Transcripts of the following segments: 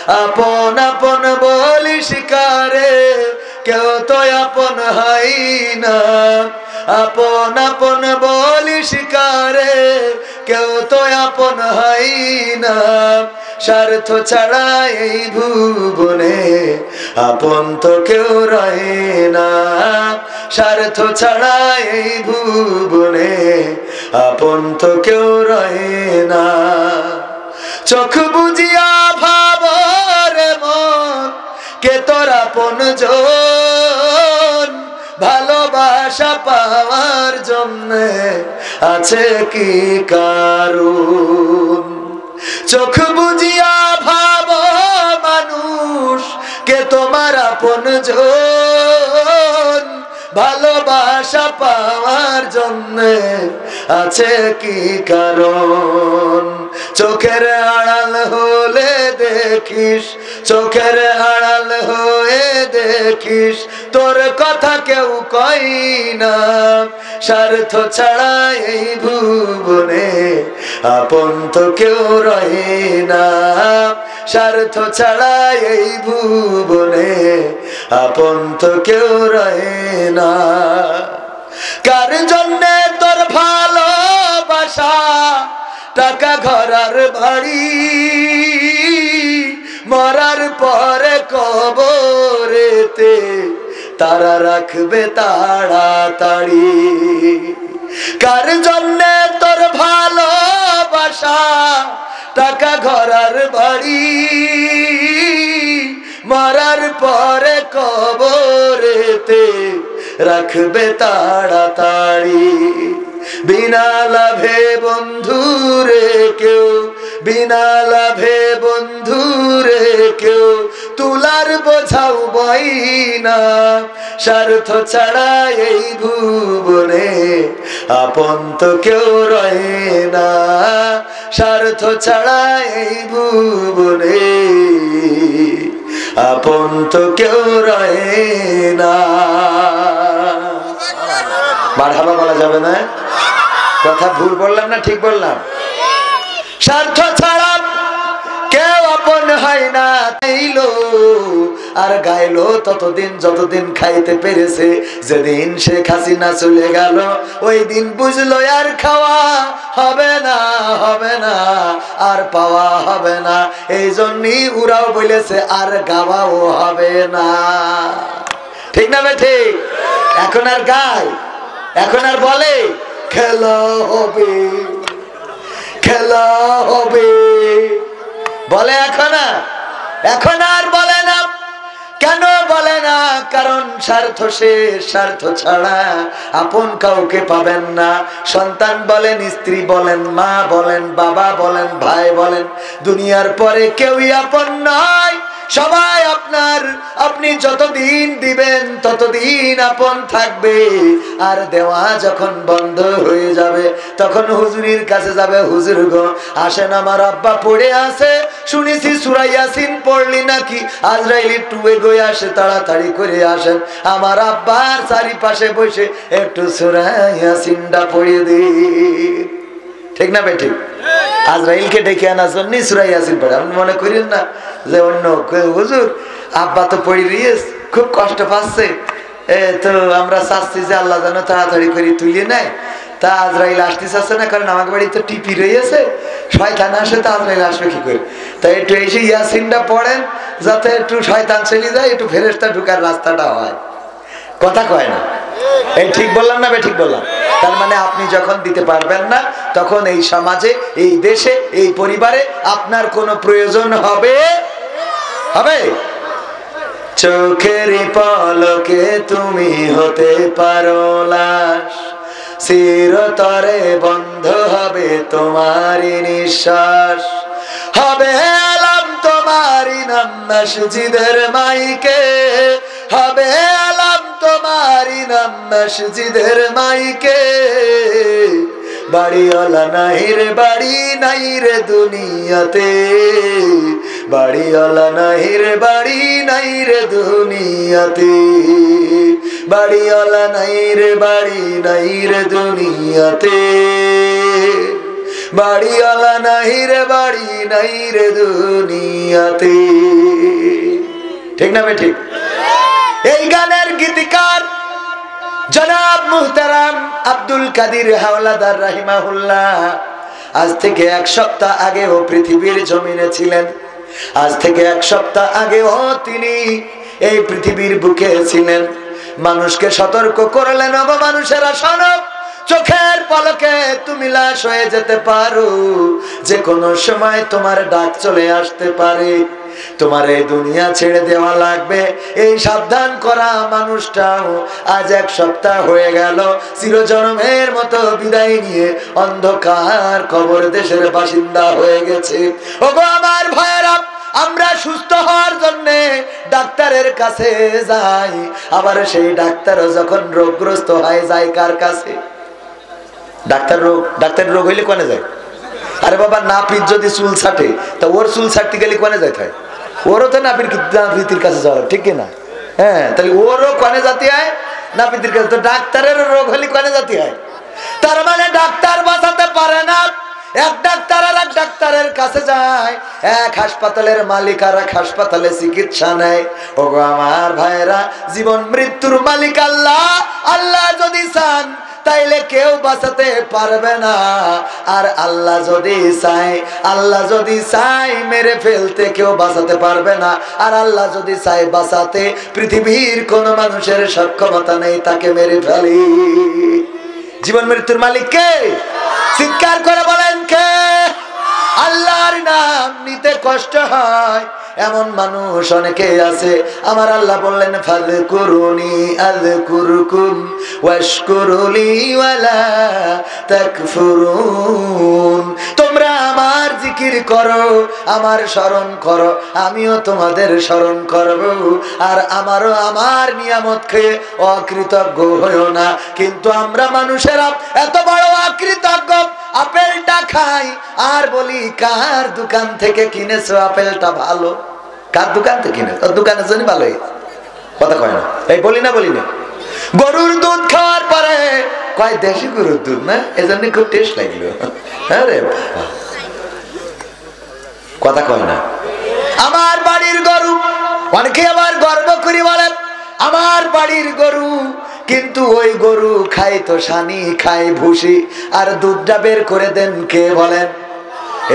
আপন আপন বলিস কারে, কেউ তো আপন হয় না। আপন আপন বলিস কারে, কেউ তো আপন হয় না। স্বার্থ ছাড়া এই ভুবনে আপন তো কেউ রহে না। স্বার্থ ছাড়া এই ভুবনে আপন তো কেউ রহে না। চোখ বুঝিয়া ভাবরে মন, কে তোর আপনজন। ভালোবাসা পাওয়ার জন্যে আছে কি কারণ? চোখ বুঝিয়া ভাব মানুষ, কে তোমার আপনজন। ভালোবাসা পাওয়ার জন্যে আছে কি কারণ? চোখের আড়াল হলে দেখিস, চোখের আড়াল হয়ে দেখিস, তোর কথা কেউ কই না। স্বার্থ ছাড়া এই ভুবনে আপন তো কেউ রহে না। স্বার্থ ছাড়া এই ভুবনে আপন তো কেউ রহে না। কার জন্যে তোর ভালোবাসা, টাকা ঘর আর বাড়ি, মরার পরে কবরেতে তারা রাখবে তাড়াতাড়ি। কার জন্যে তোর ভালোবাসা, টাকা ঘর আর বাড়ি, মরার পরে কবরেতে রাখবে তাড়াতাড়ি। বিনা লাভে বন্ধুরে কেউ, বিনা লাভে বন্ধুরে কেউ তুলার বোঝাও বই না। স্বার্থ ছাড়া এই ভুবনে আপন তো কেউ রহে না। স্বার্থ ছাড়া এই ভুবনে আপন তো কেউ রহে না। মারহাবা বলা যাবে না? কথা ভুল বললাম না ঠিক বললাম? স্বার্থ ছাড়া কেউ আপন হয় না। তাইলো আর গাইলো ততদিন যতদিন খাইতে পেরেছে। যেদিন শেখ হাসিনা চলে গেল, ওই দিন বুঝলো আর খাওয়া হবে না, হবে না, আর পাওয়া হবে না। এই জন্যই ওরাও বলেছে আর গাওয়াও হবে না। ঠিক না বেঠি? এখন আর গায়, এখন আর বলে খেলা হবে, খেলা হবে বলে। এখন আর বলে না। কেন বলে না? কারণ স্বার্থ শেষ। স্বার্থ ছাড়া আপন কাউকে পাবেন না। সন্তান বলেন, স্ত্রী বলেন, মা বলেন, বাবা বলেন, ভাই বলেন, দুনিয়ার পরে কেউই আপন নয়। সবাই আপনার। আপনি যতদিন দিবেন ততদিন আপন থাকবে। আর দেওয়া যখন বন্ধ হয়ে যাবে তখন হুজুরির কাছে যাবে, হুজুর গো আসেন আমার আব্বা পড়ে আছে, শুনেছি সূরা ইয়াসিন পড়লি নাকি? আজরাইল একটু এগোয় আসে, তাড়াতাড়ি করে আসেন, আমার আব্বার চারিপাশে বসে একটু সূরা ইয়াসিনটা পড়িয়ে দিই। ঠিক না বেঠিক? আজরাইলকে ডেকে আনার জন্য সূরা ইয়াসিন পড়ে। আপনি মনে করেন না যে অন্য হুজুর আব্বা তো পড়ে দিয়েছে, খুব কষ্ট পাচ্ছে, তো আমরা চাচ্ছি যে আল্লাহ যেন তাড়াতাড়ি করে তুলে নেয়। তা আজরাইল আসতে চাচ্ছে না, কারণ আমার বাড়ি তো টিপি রয়েছে, শয়তান আসে, তো আজরাইল আসবে কি করে? তাই একটু এসে ইয়াসিনটা পড়েন, যাতে একটু শয়তান চলে যায়, একটু ফেরেশতা ঢুকার রাস্তাটা হয়। কথা কয় না? এই ঠিক বললাম না বেঠিক বললাম? তার মানে আপনি যখন দিতে পারবেন না, তখন এই সমাজে, এই দেশে, এই পরিবারে আপনার কোনো প্রয়োজন হবে হবে। চোখের পলকে তুমি হতে পারো লাশ, চিরতরে বন্ধ হবে তোমারই নিঃশ্বাস। হবে আলাম তোমারই নাম মসজিদের মাইকে, হবে আলাম তোমারই নাম মসজিদের মাইকে। বাড়িওয়ালা নাই রে বাড়ি নাই রে দুনিয়াতে, বাড়িওয়ালা নাই রে বাড়ি নাই রে দুনিয়াতে, বাড়িওয়ালা নাই রে বাড়ি নাই রে দুনিয়াতে। বাড়িওয়ালা নাই রে বাড়ি নাই রে দুনিয়াতে। ঠিক না ঠিক? এই গানের গীতিকার জনাব মুহতারাম আব্দুল কাদির হাওলাদার রাহিমাহুল্লাহ আজ থেকে 1 সপ্তাহ আগেও পৃথিবীর জমিনে ছিলেন। আজ থেকে 1 সপ্তাহ আগেও তিনি এই পৃথিবীর বুকে ছিলেন। মানুষকে সতর্ক করলেন, ওগো মানুষেরা শোনো, চোখের পলকে তুমি লাশ হয়ে যেতে পারো, যে কোনো সময় তোমার ডাক চলে আসতে পারে, তোমার এই দুনিয়া ছেড়ে দেওয়া লাগবে। এই সাবধান করা মানুষটাও আজ 1 সপ্তাহ হয়ে গেল চিরজন্মের মতো বিদায় নিয়ে অন্ধকার কবর দেশের বাসিন্দা হয়ে গেছে। ওগো আমার ভাইয়েরা, আমরা সুস্থ হওয়ার জন্য ডাক্তারের কাছে যাই, আবার সেই ডাক্তারও যখন রোগগ্রস্ত হয়ে যায় কার কাছে? ডাক্তার রোগ হইলে কোনে যায়? আরে বাবা, নাপিত যদি চুল ছাটে তা ওর চুল ছাটতে গেলে কোনে যায়? থাকে ওরও তো নাপিতির কাছে যাওয়া, ঠিক কিনা? হ্যাঁ, তাহলে ওরও কোনে জাতি হয়? নাপিতির কাছে। তো ডাক্তারের রোগ হলে কোনে জাতি হয়? তার মানে ডাক্তার বাঁচাতে পারে না। এক ডাক্তার আর এক ডাক্তারের কাছে যায়, এক হাসপাতালের মালিক আর এক হাসপাতালে চিকিৎসা নেয়। ওগো আমার ভাইরা, জীবন মৃত্যুর মালিক আল্লাহ। আল্লাহ যদি চান তাইলে কেউ বাঁচাতে পারবে না, আর আল্লাহ যদি চায় মেরে ফেলতে কেউ বাঁচাতে পারবে না, আর আল্লাহ যদি চায় বাঁচাতে পৃথিবীর কোন মানুষের সক্ষমতা নেই তাকে মেরে ফেলি। জীবন মৃত্যুর মালিক কে? চিৎকার করে বলেন কে? আল্লাহর নাম নিতে কষ্ট হয় এমন মানুষ অনেকে আছে। আমার আল্লাহ বললেন, ফাযকুরুনি আযকুরকুম ওয়াশকুরুলি ওয়ালা তাকফুরুন। তোমরা আমার জিকির করো, আমার স্মরণ করো, আমিও তোমাদের স্মরণ করব, আর আমারও আমার নিয়ামত খেয়ে অকৃতজ্ঞ হইও না। কিন্তু আমরা মানুষেরা এত বড় অকৃতজ্ঞ, আপেলটা খাই আর বলি কার দোকান থেকে কিনেছো আপেলটা ভালো? কার দোকান থেকে কিনে? তোর দোকানের জন্য ভালো, কথা কয় না। এই বলি না গরুর দুধ খাওয়ার পরে কয় দেশি গরুর দুধ না, এজন্য খুব টেস্ট লাগলো। আরে কথা কয় না। আমার বাড়ির গরু, অনেকে আবার গর্ব করে বলেন আমার বাড়ির গরু, কিন্তু ওই গরু খায় তো সানি, খায় ভুসি, আর দুধটা বের করে দেন কে বলেন?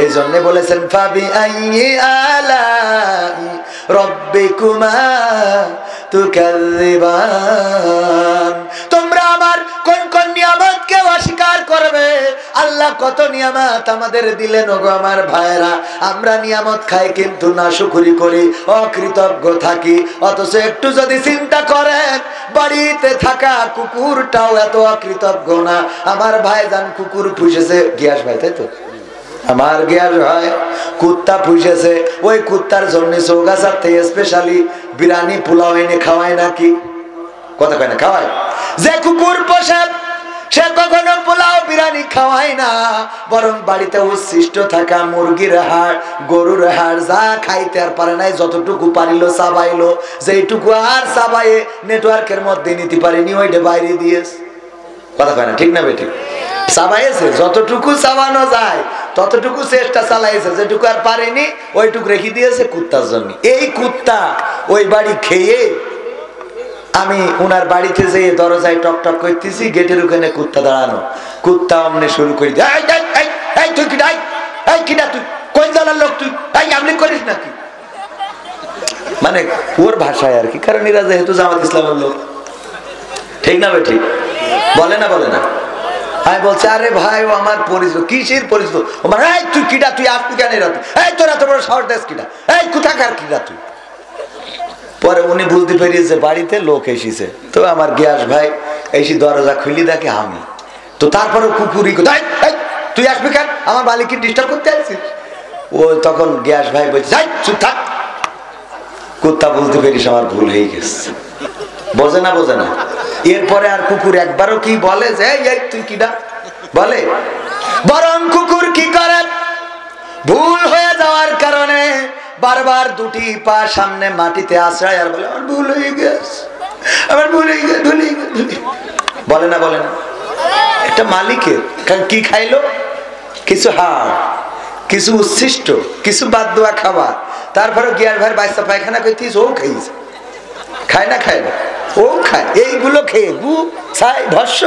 এই জন্য বলেছেন, ফাবি আইয়ি আলাই রাব্বিকুমা তুকাযযিবান। তোমরা আমার কোন কোন নিয়ামতকে অস্বীকার করবে? আল্লাহ কত নিয়ামত আমাদের দিলেন। ওগো আমার ভাইরা, আমরা নিয়ামত খাই কিন্তু নাশুকরি করি, অকৃতজ্ঞ থাকি। অথচ একটু যদি চিন্তা করেন, বাড়িতে থাকা কুকুরটাও এত অকৃতজ্ঞ না। আমার ভাইজান কুকুর পুষেছে, গিয়াস ভাই, তাই তো? আমার গিয়াস ভাই কুত্তা পুষেছে, ওই কুত্তার জন্য চৌগাছার থেকে স্পেশালি বিরিয়ানি পোলাও এনে খাওয়ায় নাকি? কথা কয় না? খাওয়ায়। যে কুকুর পোষে সে কখনো পোলাও বিরিয়ানি খাওয়ায় না, বরং বাড়িতে উচ্ছিষ্ট থাকা মুরগির হাড়, গরুর হাড় যা খাইতে আর পারে নাই, যতটুকু পারিল চাবাইলো, যেইটুকু আর চাবাইয়ে নেটওয়ার্কের মধ্যে নিতে পারেনি ওইটা বাইরে দিয়েছে। কথা কয় না? ঠিক না বেঠিক? চাবাইছে, যতটুকু চাবানো যায় ততটুকু চেষ্টা চালাইছে, যেটুকু আর পারেনি ওইটুকু রেখে দিয়েছে কুত্তার জন্য। এই কুত্তা ওই বাড়ি খেয়ে আমি উনার বাড়িতে যেয়ে দরজায় টক টক করতেছি, গেটের ওখানে কুত্তা দাঁড়ানো। কুত্তা অমনে শুরু করে দিয়ে, তুই কিনা, কিনা তুই কোন জানার লোক, তুই আমলি করিস নাকি? মানে ওর ভাষায় আর কি, কারণ এরা যেহেতু জামাত ইসলামের লোক। ঠিক না বেঠিক? বলে না? আমি বলছি, আরে ভাই ও আমার পরিচিত। কিসের পরিচিত? তুই কিডা, তুই আসবি কেন? তোর এত বড় শহর দেশ কিডা, কোথাকার কিডা তুই? পরে উনি বুঝতে পেরিয়েছে বাড়িতে লোক এসেছে। তো আমার গিয়াস ভাই এসে দরজা খুলি দেখে আমি। তো তারপরে কুকুরি, তুই আসবি কেন? আমার মালিককে ডিস্টার্ব করতে আসছিস? ও তখন গিয়াস ভাই বলছে, চুপ থাক। কুত্তা বুঝতে পেরিস আমার ভুল হয়ে গেছে। বোঝে না। এরপরে আর কুকুর একবারও কি বলে যে তুই কিডা বলে? বরং কুকুর কি করে, ভুল হয়ে যাওয়ার কারণে বারবার দুটি পা সামনে মাটিতে আশ্রয় আর বলে, আমার ভুল হয়ে গেছে, আমার ভুল হয়ে গেছে। বলে না? একটা মালিকের কি খাইলো? কিছু হাড়, কিছু উচ্ছিষ্ট, কিছু বাদ দেওয়া খাবার। তারপরে গিয়ার ভাইয়ের বাচ্চা পায়খানা করতিস, ও খাইছে, খায় না খায় না, ও খায়। এইগুলো খেয়ে গু ছাই ভস্য,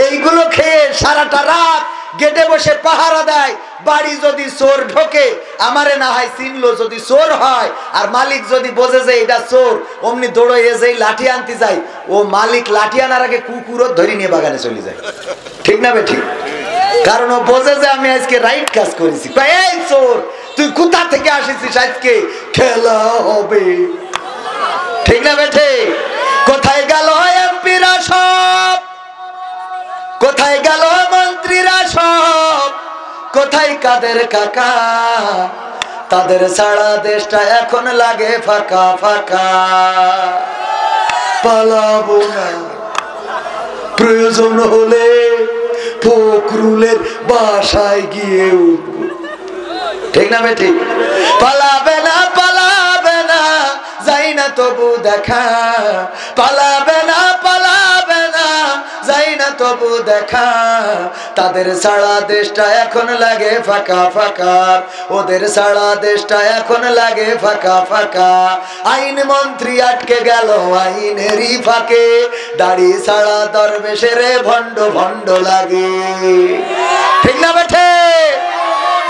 এইগুলো খেয়ে সারাটা রাত গেটে বসে পাহারা দেয়। বাড়ি যদি চোর ঢোকে, আমারে না হয় চিনলো, যদি চোর হয় আর মালিক যদি বোঝে যে এটা চোর, অমনি দৌড়ে যে লাঠি আনতে যায়, ও মালিক লাঠি আনার আগে কুকুরও ধরে নিয়ে বাগানে চলে যায়। ঠিক না বেঠিক? কারণ ও বোঝে যে আমি আজকে রাইট কাজ করেছি। এই চোর, তুই কোথা থেকে আসিস? আজকে খেলা হবে। ঠিক না বেঠে? কোথায় গেল এমপিরা সব, কোথায় গেল মন্ত্রীরা সব, কোথায় কাদের কাকা? তাদের সারা দেশটা এখন লাগে ফাঁকা ফাঁকা। পালাবো না, প্রয়োজন হলে ফখরুলের বাসায় গিয়ে উঠবো। ঠিক না বেঠি? পালাবে না, পালাবে না, যাই না তবু দেখা। পালাবে না, পালাবে না, যাই না তবু দেখা। তাদের সারা দেশটা এখন লাগে ফাঁকা ফাঁকা, ওদের সারা দেশটা এখন লাগে ফাঁকা ফাঁকা। আইন মন্ত্রী আটকে গেল আইনেরই ফাঁকে, দাড়ি ছাড়া দরবেশের ভণ্ড ভণ্ড লাগে। ঠিক না বেঠে?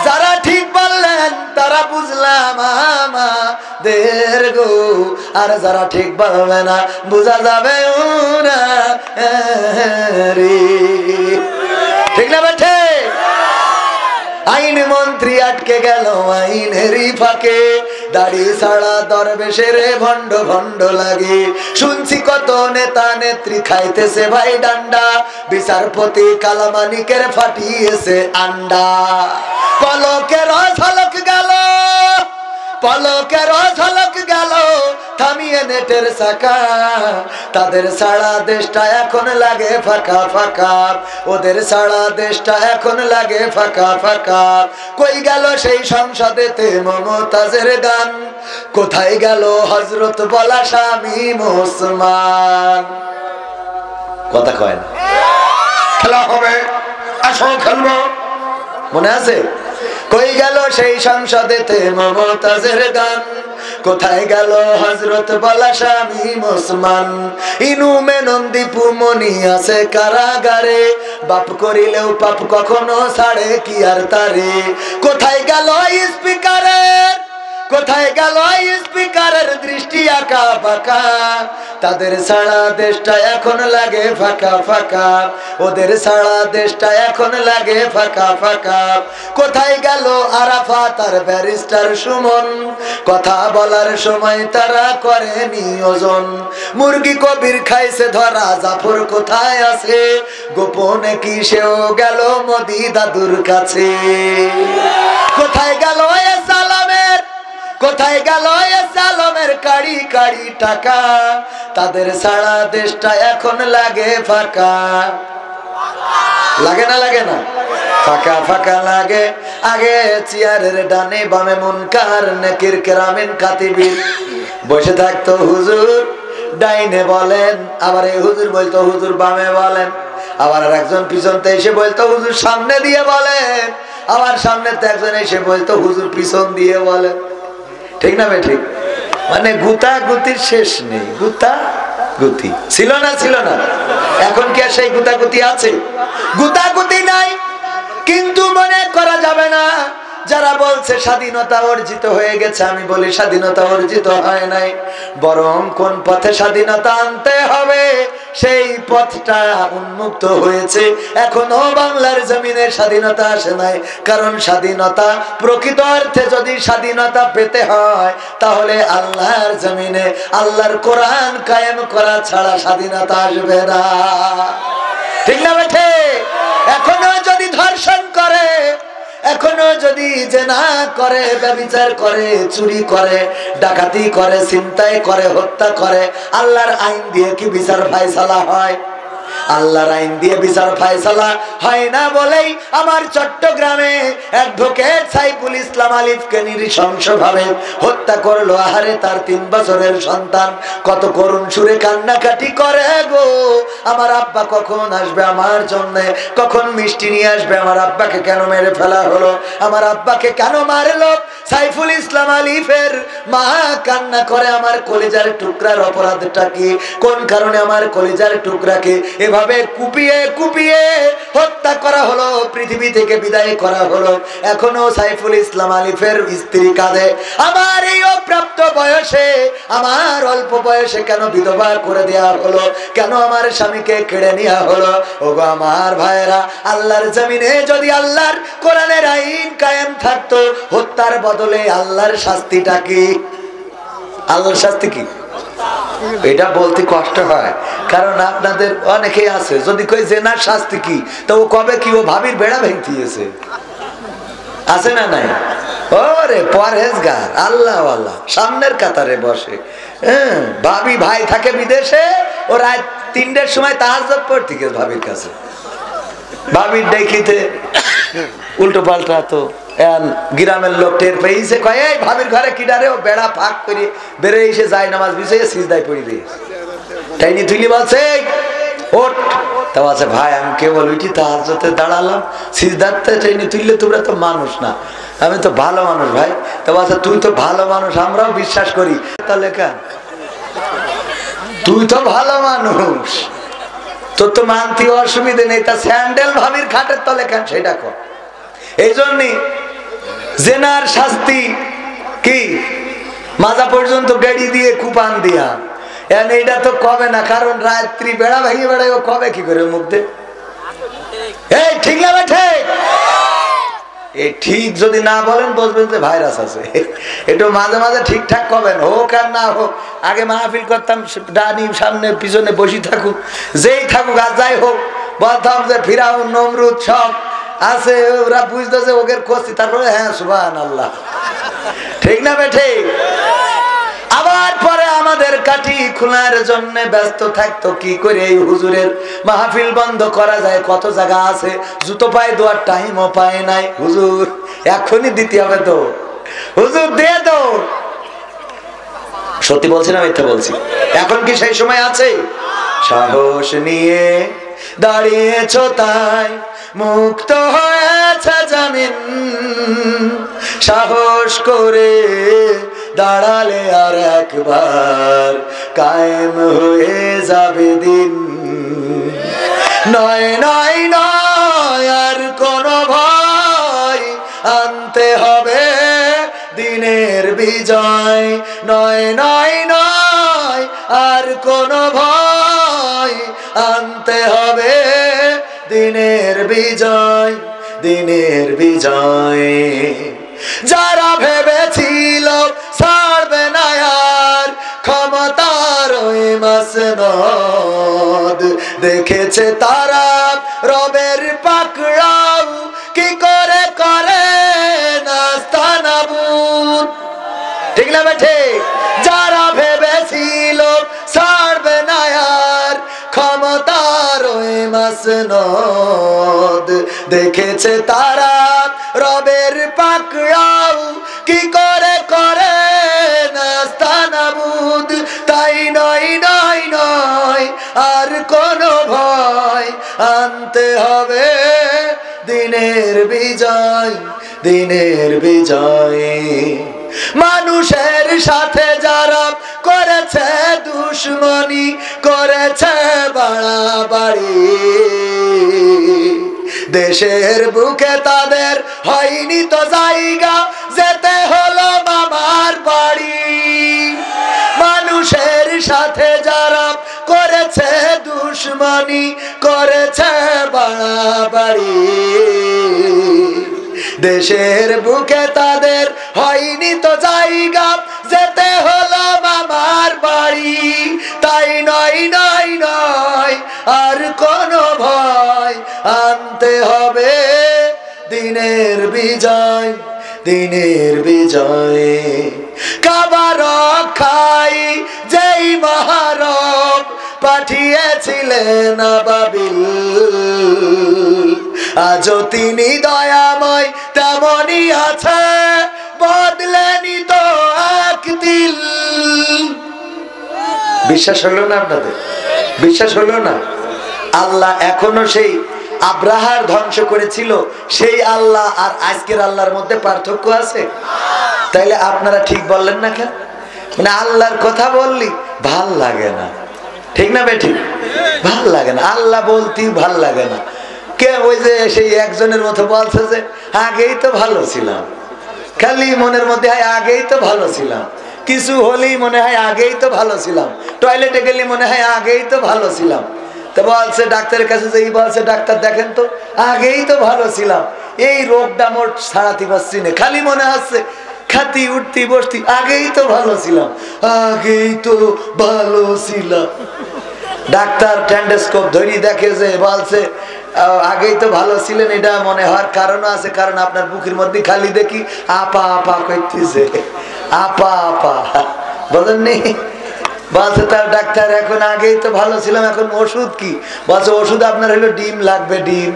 যারা ঠিক বললেন তারা বুঝলাম আমাদের গো, আর যারা ঠিক বলবে না বুঝা যাবে ওরা রে। ঠিক না বেঠে? আইন মন্ত্রী আটকে গেল আইনেরই ফাঁকে, দাড়ি ছাড়া দরবেশের ভণ্ড ভণ্ড লাগে। শুনছি কত নেতা নেত্রী খাইতেছে ভাই ডান্ডা, বিচারপতি কালামানিকের ফাটিয়েছে আন্ডা। পলকের ঝলক গেল, পলকের ঝলক গেল, থামিয়ে নেটের চাকা। তাদের সারা দেশটা এখন লাগে ফাঁকা ফাঁকা, ওদের সারা দেশটা এখন লাগে ফাঁকা ফাঁকা। কই গেল সেই সংসদেতে মমতাজের গান, কোথায় গেল হযরত বলা শামীম ওসমান? কথা কয় না। খেলা হবে, আসো খেলবো, মনে আছে? কই গেল সেই সংসদেতে মমতাজের গান, কোথায় গেল হযরত বলা শামীম ওসমান? ইনু মেনন দীপু মনি আছে কারাগারে, বাপ করিলেও পাপ কখনো ছাড়ে কি আর তারে। কোথায় গেল স্পিকারের, কোথায় গেল স্পিকারের দৃষ্টি আঁকা বাঁকা? তাদের সারা দেশটা এখন লাগে ফাঁকা ফাঁকা, ওদের সারা দেশটা এখন লাগে ফাঁকা ফাঁকা। কোথায় গেল আরাফাত আর ব্যারিস্টার সুমন? কথা বলার সময় তারা করে নিয়োজন। মুরগি কবির খাইছে ধরা, জাফর কোথায় আছে? গোপনে কি সেও গেল মোদি দাদুর কাছে? কোথায় গেল সালামের, কোথায় গেল সালামের কাড়ি কাড়ি টাকা? তাদের সারা দেশটা এখন লাগে ফাঁকা। লাগে না? লাগে না? ফাঁকা ফাঁকা লাগে। আগে চেয়ারের ডানে বামে মুনকার নেকির কেরামিন কাতিবির বসে থাকতো হুজুর, ডাইনে বলেন, আবার এই হুজুর বলতো হুজুর বামে বলেন, আবার আর একজন পিছনতে এসে বলতো হুজুর সামনে দিয়ে বলেন, আবার সামনেতে একজন এসে বলতো হুজুর পিছন দিয়ে বলেন। ঠিক না ভাই? ঠিক। মানে গুতা গুতির শেষ নেই। গুতা গুতি ছিল না, ছিল না। এখন কি আর সেই গুতা গুতি আছে? গুতা গুতি নাই, কিন্তু মনে করা যাবে না যারা বলছে স্বাধীনতা অর্জিত হয়ে গেছে, আমি বলি স্বাধীনতা অর্জিত হয় নাই, বরং কোন পথে স্বাধীনতা আনতে হবে সেই পথটা উন্মুক্ত হয়েছে। এখনো বাংলার জমিনে স্বাধীনতা আসে নাই, কারণ স্বাধীনতা প্রকৃত অর্থে যদি স্বাধীনতা পেতে হয় তাহলে আল্লাহর জমিনে আল্লাহর কোরআন কায়েম করা ছাড়া স্বাধীনতা আসবে না। ঠিক না বেঠে? এখনো যদি ধর্ষণ করে, এখনো যদি জেনা করে, ব্যভিচার করে, চুরি করে, ডাকাতি করে, ছিনতাই করে, হত্যা করে, আল্লাহর আইন দিয়ে কি বিচার ফায়সালা হয়? আল্লাহর আইন দিয়ে বিচার ফায়সালা হয় না বলেই আমার চট্টগ্রামে অ্যাডভোকেট সাইফুল ইসলাম আলিফকে নৃশংসভাবে হত্যা করলো। আহারে তার 3 বছরের সন্তান কত করুণ সুরে কান্নাকাটি করে গো, আমার আব্বা কখন আসবে আমার জন্য, কখন মিষ্টি নিয়ে আসবে, আমার আব্বাকে কেন মেরে ফেলা হলো, আমার আব্বাকে কেন মারলো। সাইফুল ইসলাম আলিফের মা কান্না করে, আমার কলিজার টুকরার অপরাধটা কি, কোন কারণে আমার কলিজার টুকরাকে এভাবে কুপিয়ে কুপিয়ে হত্যা করা হলো, পৃথিবী থেকে বিদায় করা হলো। এখনো সাইফুল ইসলাম আলিফের স্ত্রী কাঁদে, আমার এই অপ্রাপ্ত বয়সে, আমার অল্প বয়সে কেন বিধবা করে দেয়া হলো, কেন আমার স্বামীকে কেড়ে নেওয়া হলো। ওগো আমার ভাইরা, আল্লাহর জমিনে যদি আল্লাহর কোরআনের আইন কায়েম থাকতো, হত্যার বদলে আল্লাহর শাস্তিটা কি? আল্লাহর শাস্তি কি? এটা বলতে কষ্ট হয়, কারণ আপনাদের অনেকেই আছে যদি কই জেনার শাস্তি কি, তো ও কবে কি ও ভাবির বেড়া ভেঙে আছে না নাই? ওরে পরহেজগার আল্লাহওয়ালা সামনের কাতারে বসে, ভাবি ভাই থাকে বিদেশে, ও রাত 3টার সময় তাহাজ্জুদ পড়তে গেছে ভাবির কাছে, ভাবির দেখিতে উল্টো পাল্টা। তো গ্রামের লোক টের পেয়েছে, কয় এই ভাবির ঘরে কিডারে, ও বেড়া ফাঁক করে বেড়ে এসে যায় নামাজ বিছিয়ে সিজদায় পড়ে দিয়েছে। তাই নি তুইলি বলছে ওঠ, তা বলছে ভাই আমি কেবল উঠি তাহাজ্জুদে দাঁড়ালাম, সিজদাতে ট্রেনে তুললে তোমরা তো মানুষ না, আমি তো ভালো মানুষ ভাই। তা বলছে তুই তো ভালো মানুষ, আমরাও বিশ্বাস করি, তাহলে কেন তুই তো ভালো মানুষ, তোর তো মানতে অসুবিধে নেই, তা স্যান্ডেল ভাবির খাটের তলে কেন সেটা কর। এই জন্যই জেনার শাস্তি কি, মাজা পর্যন্ত গাড়ি দিয়ে কুপান দিয়া, এটা তো কবে না, কারণ রাত্রি বেড়া ভেঙে বেড়াই, ও কবে কি করে মুখ দে, এই ঠিক না ঠিক? এই ঠিক যদি না বলেন বুঝবেন যে ভাইরাস আছে। একটু মাঝে মাঝে ঠিকঠাক করবেন, হোক আর না হোক। আগে মাহফিল করতাম, ডানি সামনে পিছনে বসি থাকুক, যেই থাকুক আর যাই হোক, বলতাম যে ফিরাউন নমরুদ সব আছে, ওরা বুঝতো যে ওকে করছি, তারপরে হ্যাঁ সুবহানাল্লাহ, ঠিক না বেঠে? আবার পরে আমাদের কাঠি খোলার জন্য ব্যস্ত থাকতো, কি করে এই হুজুরের মাহফিল বন্ধ করা যায়, কত জায়গা আছে জুতো পায়ে দেওয়ার টাইমও পায় নাই। হুজুর এখনই দিতে হবে তো, হুজুর দিয়ে দো। সত্যি বলছি না মিথ্যা বলছি? এখন কি সেই সময় আছে? সাহস নিয়ে দাঁড়িয়েছো তাই মুক্ত হয়েছে জামিন, সাহস করে দাঁড়ালে আর একবার কায়েম হয়ে যাবে দিন। নয় নয় নয় আর কোন ভয়, আনতে হবে দিনের বিজয়। নয় নয় নয় আর কোন ভয়, আনতে হবে দিনের বিজয়, দিনের বিজয়। যারা ভেবেছিল ছাড়বে না আর ক্ষমতার ওই মাসনদ, দেখেছে তারা রবের পাকড়াও কি করে করে নাস্তানাবুদ, ঠিক না ঠিক? যারা ভেবেছিল ছাড়বে না আর ক্ষমতার ওই মাসনদ, দেখেছে তারা রবের পাকড়াও কি করে করে নাস্তানাবুদ। তাই নয় নয় নয় আর কোন ভয়, আনতে হবে দিনের বিজয়, দিনের বিজয়। মানুষের সাথে যারা করেছে দুশ্মনী, করেছে বাড়াবাড়ি, দেশের বুকে তাদের হয়নি তো জায়গা, যেতে হলো মামার বাড়ি। মানুষের সাথে যারা করেছে দুশ্মনী, করেছে বাড়াবাড়ি, দেশের বুকে তাদের হয়নি তো জায়গা, যেতে হলো মামার বাড়ি। তাই নয় নয় নয় আর কোন ভয়, আনতে হবে দিনের বিজয়, দিনের বিজয়। কাবা রক্ষায় যেই মহারব পাঠিয়েছে ছিলেন আবাবিল, আজও তিনি দয়াময় তেমনই আছে, বদলেনি তো এক দিল। বিশ্বাস হলো না আপনাদের? বিশ্বাস হলো না? আল্লাহ এখনো সেই আব্রাহার ধ্বংস করেছিল সেই আল্লাহ আর আজকের আল্লাহর মধ্যে পার্থক্য আছে? তাইলে আপনারা ঠিক বললেন না কেন? মানে আল্লাহর কথা বললি ভাল লাগে না, ঠিক না বেঠিক? ভাল লাগে না, আল্লাহ বলতেই ভাল লাগে না। কে ওই যে সেই একজনের মতো বলছে যে আগেই তো ভালো ছিলাম, খালি মনের মধ্যে হয় আগেই তো ভালো ছিলাম, কিছু হলেই মনে হয় আগেই তো ভালো ছিলাম, টয়লেটে গেলে মনে হয় আগেই তো ভালো ছিলাম। তো বলছে ডাক্তারের কাছে যে বলছে ডাক্তার দেখেন তো আগেই তো ভালো ছিলাম, এই রোগটা মোট ছাড়াতে পারছি না, খালি মনে হচ্ছে খাতি উঠতি বসতি আগেই তো ভালো ছিলাম, আগেই তো ভালো ছিলাম। ডাক্তার ট্যান্ডোস্কোপ ধরি দেখে যে বলছে আগেই তো ভালো ছিলেন, এটা মনে হওয়ার কারণও আছে, কারণ আপনার বুকের মধ্যে খালি দেখি আপা আপা করতেছে, আপা আপা, বলেননি? বলছে তার ডাক্তার এখন আগেই তো ভালো ছিলাম, এখন ওষুধ কি? বলছে ওষুধ আপনার হলো ডিম লাগবে, ডিম।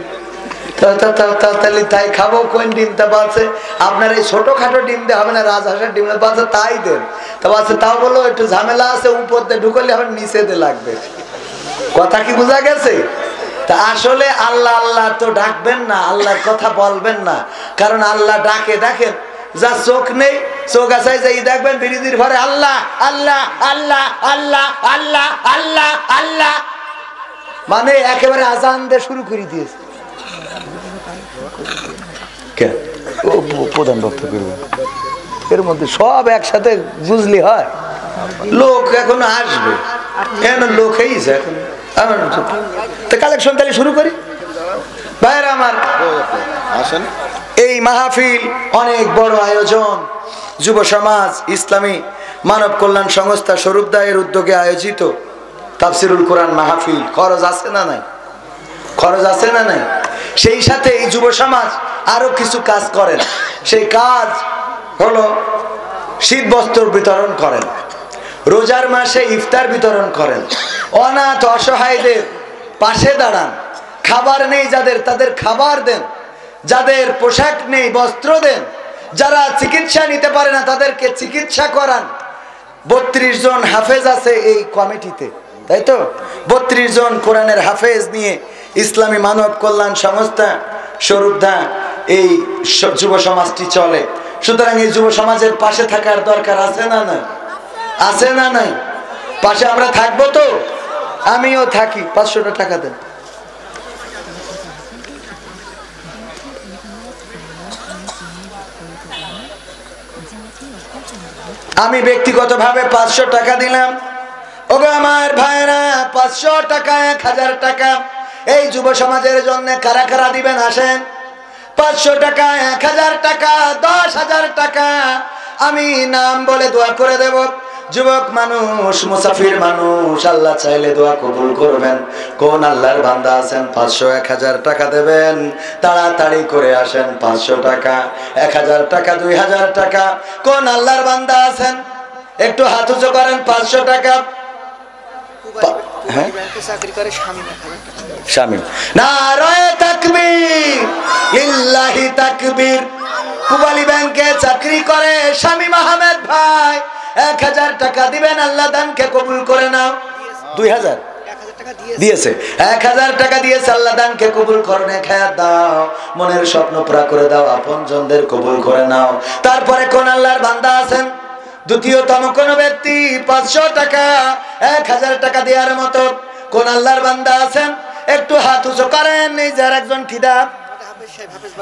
তাহলে তাই খাবো কোন ডিম? তা বলছে আপনার এই ছোটখাটো ডিম দিয়ে হবে না, রাজহাঁসের ডিম। বলছে তাই দেন। তা বলছে তাও বলো একটু ঝামেলা আছে, উপর দিয়ে ঢুকলে আবার নিচে দিয়ে লাগবে। কথা কি বোঝা গেছে? তা আসলে আল্লাহ আল্লাহ তো ডাকবেন না, আল্লাহর কথা বলবেন না, কারণ আল্লাহ ডাকে দেখেন যা চোখ নেই, চোখ আছে যাই দেখবেন বিরোধীর ঘরে আল্লাহ আল্লাহ আল্লাহ আল্লাহ আল্লাহ আল্লাহ আল্লাহ, মানে একেবারে আজান দিয়ে শুরু করে দিয়েছে। প্রধান বক্তা করবে এর মধ্যে সব একসাথে বুঝলি হয়, লোক এখন আসবে, এখন লোক হয়েছে এখন। কালেকশন তাহলে শুরু করি ভাইরা আমার। এই মাহফিল অনেক বড় আয়োজন, যুব সমাজ ইসলামী মানব কল্যাণ সংস্থা স্বরূপদা এর উদ্যোগে আয়োজিত তাফসিরুল কোরআন মাহফিল। খরচ আছে না নাই? খরচ আছে না নাই? সেই সাথে এই যুব সমাজ আরো কিছু কাজ করেন। সেই কাজ হলো শীত বস্ত্র বিতরণ করেন, রোজার মাসে ইফতার বিতরণ করেন, অনাথ অসহায়দের পাশে দাঁড়ান, খাবার নেই যাদের তাদের খাবার দেন, যাদের পোশাক নেই বস্ত্র দেন, যারা চিকিৎসা নিতে পারে না তাদেরকে চিকিৎসা করান। 32 জন হাফেজ আছে এই কমিটিতে, তাই তো? 32 জন কোরআনের হাফেজ নিয়ে ইসলামী মানব কল্যাণ সংস্থা স্বরূপদা এই যুব সমাজটি চলে। সুতরাং এই যুব সমাজের পাশে থাকার দরকার আছে না নাই? আছে না নাই? পাশে আমরা থাকবো তো? আমিও থাকি। 500 টাকা দেন। আমি ব্যক্তিগতভাবে 500 টাকা দিলাম। ওগো আমার ভাইরা, 500 টাকা 1000 টাকা এই যুব সমাজের জন্য কারা কারা দিবেন আসেন। 500 টাকা 1000 টাকা 10,000 টাকা আমি নাম বলে দোয়া করে দেব। যুবক মানুষ, মুসাফির মানুষ, আল্লাহ চাইলে দোয়া কবুল করবেন। কোন আল্লাহর বান্দা আছেন 500 1000 টাকা দেবেন? তাড়াতাড়ি করে আসেন। 500 টাকা 1000 টাকা 2000 টাকা কোন আল্লাহর বান্দা আছেন? একটু হাত উঁচু করেন। 500 টাকা শামিম। নারায়ে তাকবীর, লিল্লাহি তাকবীর। পূবালী ব্যাংকে চাকরি করে শামিম আহমেদ ভাই 1000 টাকা দিবেন। আল্লাহ দানকে কবুল করে নাও। 2000 দিয়েছে, 1000 টাকা দিয়েছে। আল্লাহ দানকে কবুল করনে খায়া দাও, মনের স্বপ্ন পুরা করে দাও, আপনজনদের কবুল করে নাও। তারপরে কোন আল্লাহর বান্দা আছেন? দ্বিতীয়তম কোন ব্যক্তি 500 টাকা 1000 টাকা দেওয়ার মতো কোন আল্লাহর বান্দা আছেন? একটু হাত উঁচু করেন। এই যার একজন কিদা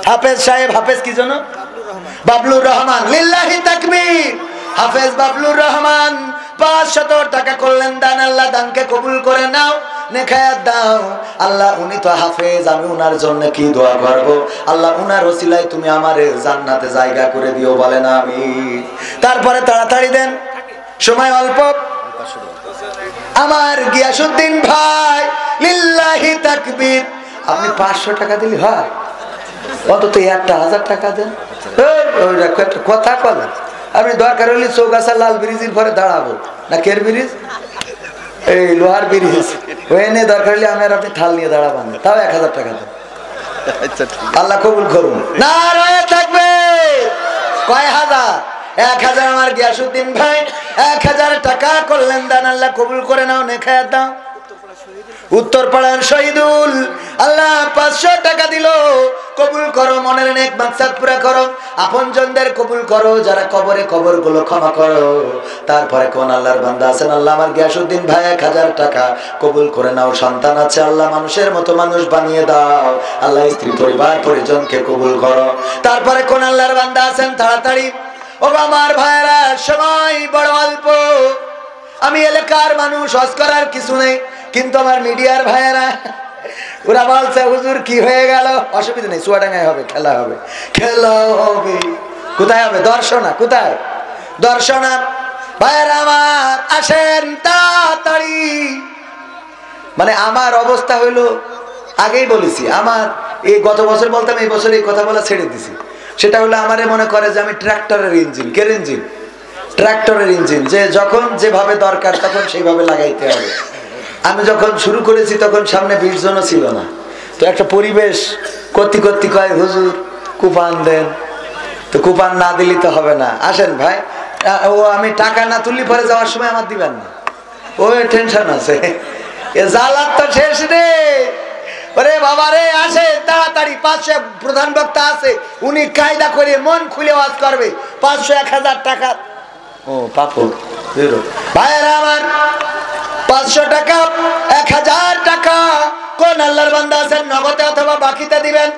হাফেজ সাহেব, হাফেজ কি জন্য? বাবলুর রহমান। লিল্লাহি তাকবীর। হাফেজ বাবলুর রহমান 500 টাকা করলেন দান। আল্লাহ দানকে কবুল করে নাও, নেখায়াত দাও। আল্লাহ উনি তো হাফেজ, আমি উনার জন্য কি দোয়া করব? আল্লাহ উনার ওসিলায় তুমি আমারে জান্নাতে জায়গা করে দিও, বলেন আমিন। তারপরে তাড়াতাড়ি দেন, সময় অল্প। আমার গিয়াসউদ্দিন ভাই, লিল্লাহি তাকবীর। আপনি 500 টাকা দিলে হয়, অন্তত 1000 টাকা দেন। কথা বলেন। আপনি দরকার হলে চৌগাছা লাল ব্রিজের পরে দাঁড়াবো, না কের ব্রিজ, এই লোহার ব্রিজ, ওই এনে দরকার হলে আমি আর আপনি থাল নিয়ে দাঁড়াবান, তাও 1000 টাকা দেন। আল্লাহ কবুল করুন। নারায়ে তাকবীর। কয় হাজার? 1000। আমার গিয়াসউদ্দিন ভাই 1000 টাকা করলেন দান, আল্লাহ কবুল করে নাও, নেখায়া দাও। উত্তরপাড়ার শহীদুল আল্লাহ 500 টাকা দিল, কবুল করো, মনের নেক মাকসাদ পুরা করো, আপনজনদের কবুল করো, যারা কবরে কবরগুলো ক্ষমা করো। তারপরে কোন আল্লাহর বান্দা আছেন, আল্লাহ আমার গিয়াসউদ্দিন ভাই 1000 টাকা কবুল করে নাও। সন্তান আছে, আল্লাহ মানুষের মতো মানুষ বানিয়ে দাও, আল্লাহ স্ত্রী পরিবার পরিজনকে কবুল করো। তারপরে কোন আল্লাহর বান্দা আছেন, তাড়াতাড়ি ও আমার ভাইয়েরা, সময় বড় অল্প, আমি এলাকার মানুষ, হজ করার কিছু নেই, কিন্তু আমার মিডিয়ার ভাইয়েরা ওরা বলছে হুজুর কি হয়ে গেল, অসুবিধা নেই, চুয়াডাঙ্গায় হবে, খেলা হবে, খেলা হবে। কোথায় হবে? দর্শনা। কোথায়? দর্শনা। ভাইয়েরা আমার আসেন তাড়াতাড়ি। মানে আমার অবস্থা হইলো, আগেই বলেছি, আমার এই গত বছর বলতাম, এই বছর এই কথা বলা ছেড়ে দিছি। সেটা হলো আমারে মনে করে যে আমি ট্রাক্টরের ইঞ্জিন। কে ইঞ্জিন? ট্রাক্টরের ইঞ্জিন, যে যখন যেভাবে দরকার তখন সেইভাবে লাগাইতে হবে। আমি যখন শুরু করেছি তখন সামনে 20 জনও ছিল না, তো একটা পরিবেশ করতে করতে কয় হুজুর কুপান দেন, তো কুপান না দিলে তো হবে না, আসেন ভাই। ও আমি টাকা না তুললি পরে যাওয়ার সময় আমার দিবেন না, ওই টেনশন আছে, এ জালাত তো শেষ রে। ওরে বাবা রে, আসে তাড়াতাড়ি। 500 প্রধান বক্তা আছে, উনি কায়দা করে মন খুলে ওয়াজ করবে। 500 1000 টাকা। ও পাপড় ভাইয়েরা আমার, 500 টাকা 1000 টাকা কোন আল্লাহর বান্দা আছেন নগদে অথবা বাকিতে দিবেন?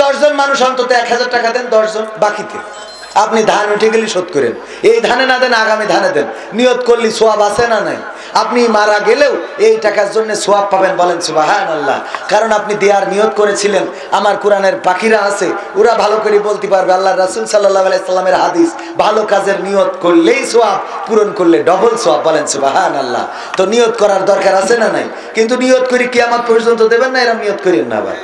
10 জন মানুষ অন্তত 1000 টাকা দেন, 10 জন বাকিতে। আপনি ধান উঠে গেলে শোধ করেন, এই ধানে না দেন আগামী ধানে দেন, নিয়ত করলে সোয়াব আছে না নাই? আপনি মারা গেলেও এই টাকার জন্য সোয়াব পাবেন, বলেন সুবহানাল্লাহ। কারণ আপনি দেওয়ার নিয়ত করেছিলেন। আমার কোরআনের পাখিরা আছে, ওরা ভালো করে বলতে পারবে, আল্লাহ রাসূল সাল্লাল্লাহু আলাইহি সাল্লামের হাদিস, ভালো কাজের নিয়ত করলেই সোয়াব, পূরণ করলে ডবল সোয়াব, বলেন সুবহানাল্লাহ। তো নিয়ত করার দরকার আছে না নাই? কিন্তু নিয়ত করি কিয়ামত পর্যন্ত দেবেন না, এরকম নিয়ত করেন না। আবার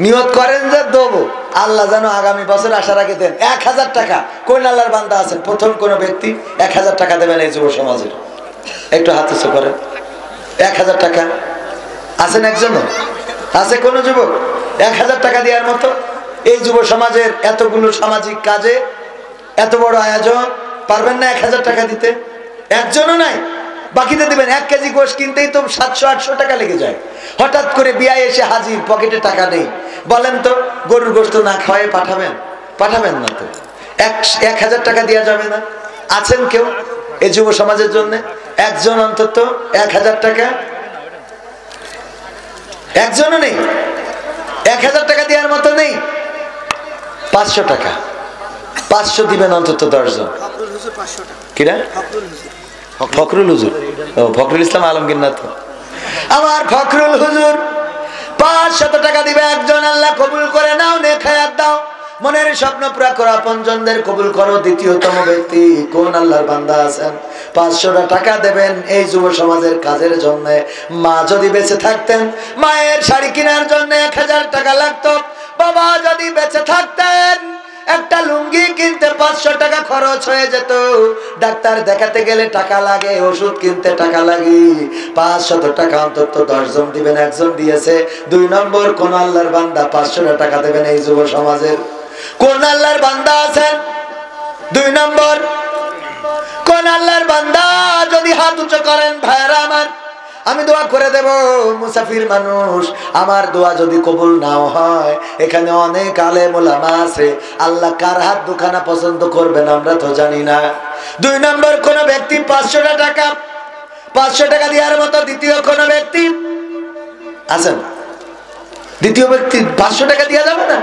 নিয়ত করেন যে দেবো, আল্লাহ যেন আগামী বছর আসার আগে দেন। 1000 টাকা কোন আল্লাহর বান্দা আছেন প্রথম কোন ব্যক্তি 1000 টাকা দেবেন এই যুব সমাজের? একটু হাত উঁচু করেন। 1000 টাকা আছেন? একজনও আছে কোন যুবক 1000 টাকা দেওয়ার মতো? এই যুব সমাজের এতগুলো সামাজিক কাজে এত বড় আয়োজন, পারবেন না 1000 টাকা দিতে? একজনও নাই। বাকিতে দিবেন। 1 কেজি গোশ কিনতেই তো 700-800 টাকা লেগে যায়। হঠাৎ করে বিয়ে এসে হাজির, পকেটে টাকা নেই, বলেন তো গরুর গোশত না খাওয়াই পাঠাবেন? পাঠাবেন না তো। 1000 টাকা দেওয়া যাবে না? আছেন কেউ এই যুব সমাজের জন্য? একজন অন্তত 1000 টাকা? একজনও নেই। 1000 টাকা দেওয়ার মতো নেই। 500 টাকা, 500 দিবেন অন্তত 10 জন। কিরা? ফখরুল হুজুর। ও ফখরুল ইসলাম আলমগীর না তো? আমার ফখরুল হুজুর 500 টাকা দিবে একজন। আল্লাহ কবুল করে নাও, নেখায়াত দাও, মনের স্বপ্ন পুরা করো, আপনজনদের কবুল করো। দ্বিতীয়তম ব্যক্তি কোন আল্লাহর বান্দা আছেন 500 টাকা দেবেন এই যুব সমাজের কাজের জন্য? মা যদি বেঁচে থাকতেন, মায়ের শাড়ি কেনার জন্য 1000 টাকা লাগতো। বাবা যদি বেঁচে থাকতেন, একটা লুঙ্গি কিনতে 500 টাকা খরচ হয়ে যেত। ডাক্তার দেখাতে গেলে টাকা লাগে, ওষুধ কিনতে টাকা লাগে। 500 টাকা অন্তত 10 জন দিবেন, একজন দিয়েছে। 2 নম্বর কোন আল্লাহর বান্দা 500 টাকা দেবেন এই যুব সমাজের? কোন আল্লাহর বান্দা আছেন? 2 নম্বর কোন আল্লাহর বান্দা? যদি হাত উঁচু করেন ভাইরা আমার, আমি দোয়া করে দেব। মুসাফির মানুষ, আমার দোয়া যদি কবুল নাও হয়, এখানে অনেক আলেম ওলামা আছে, আল্লাহ কার হাত দুখানা পছন্দ করবেন আমরা তো জানি না। 2 নম্বর কোন ব্যক্তি 500 টাকা, 500 টাকা দেওয়ার মতো দ্বিতীয় কোন ব্যক্তি আছেন? দ্বিতীয় ব্যক্তি 500 টাকা দেওয়া যাবে না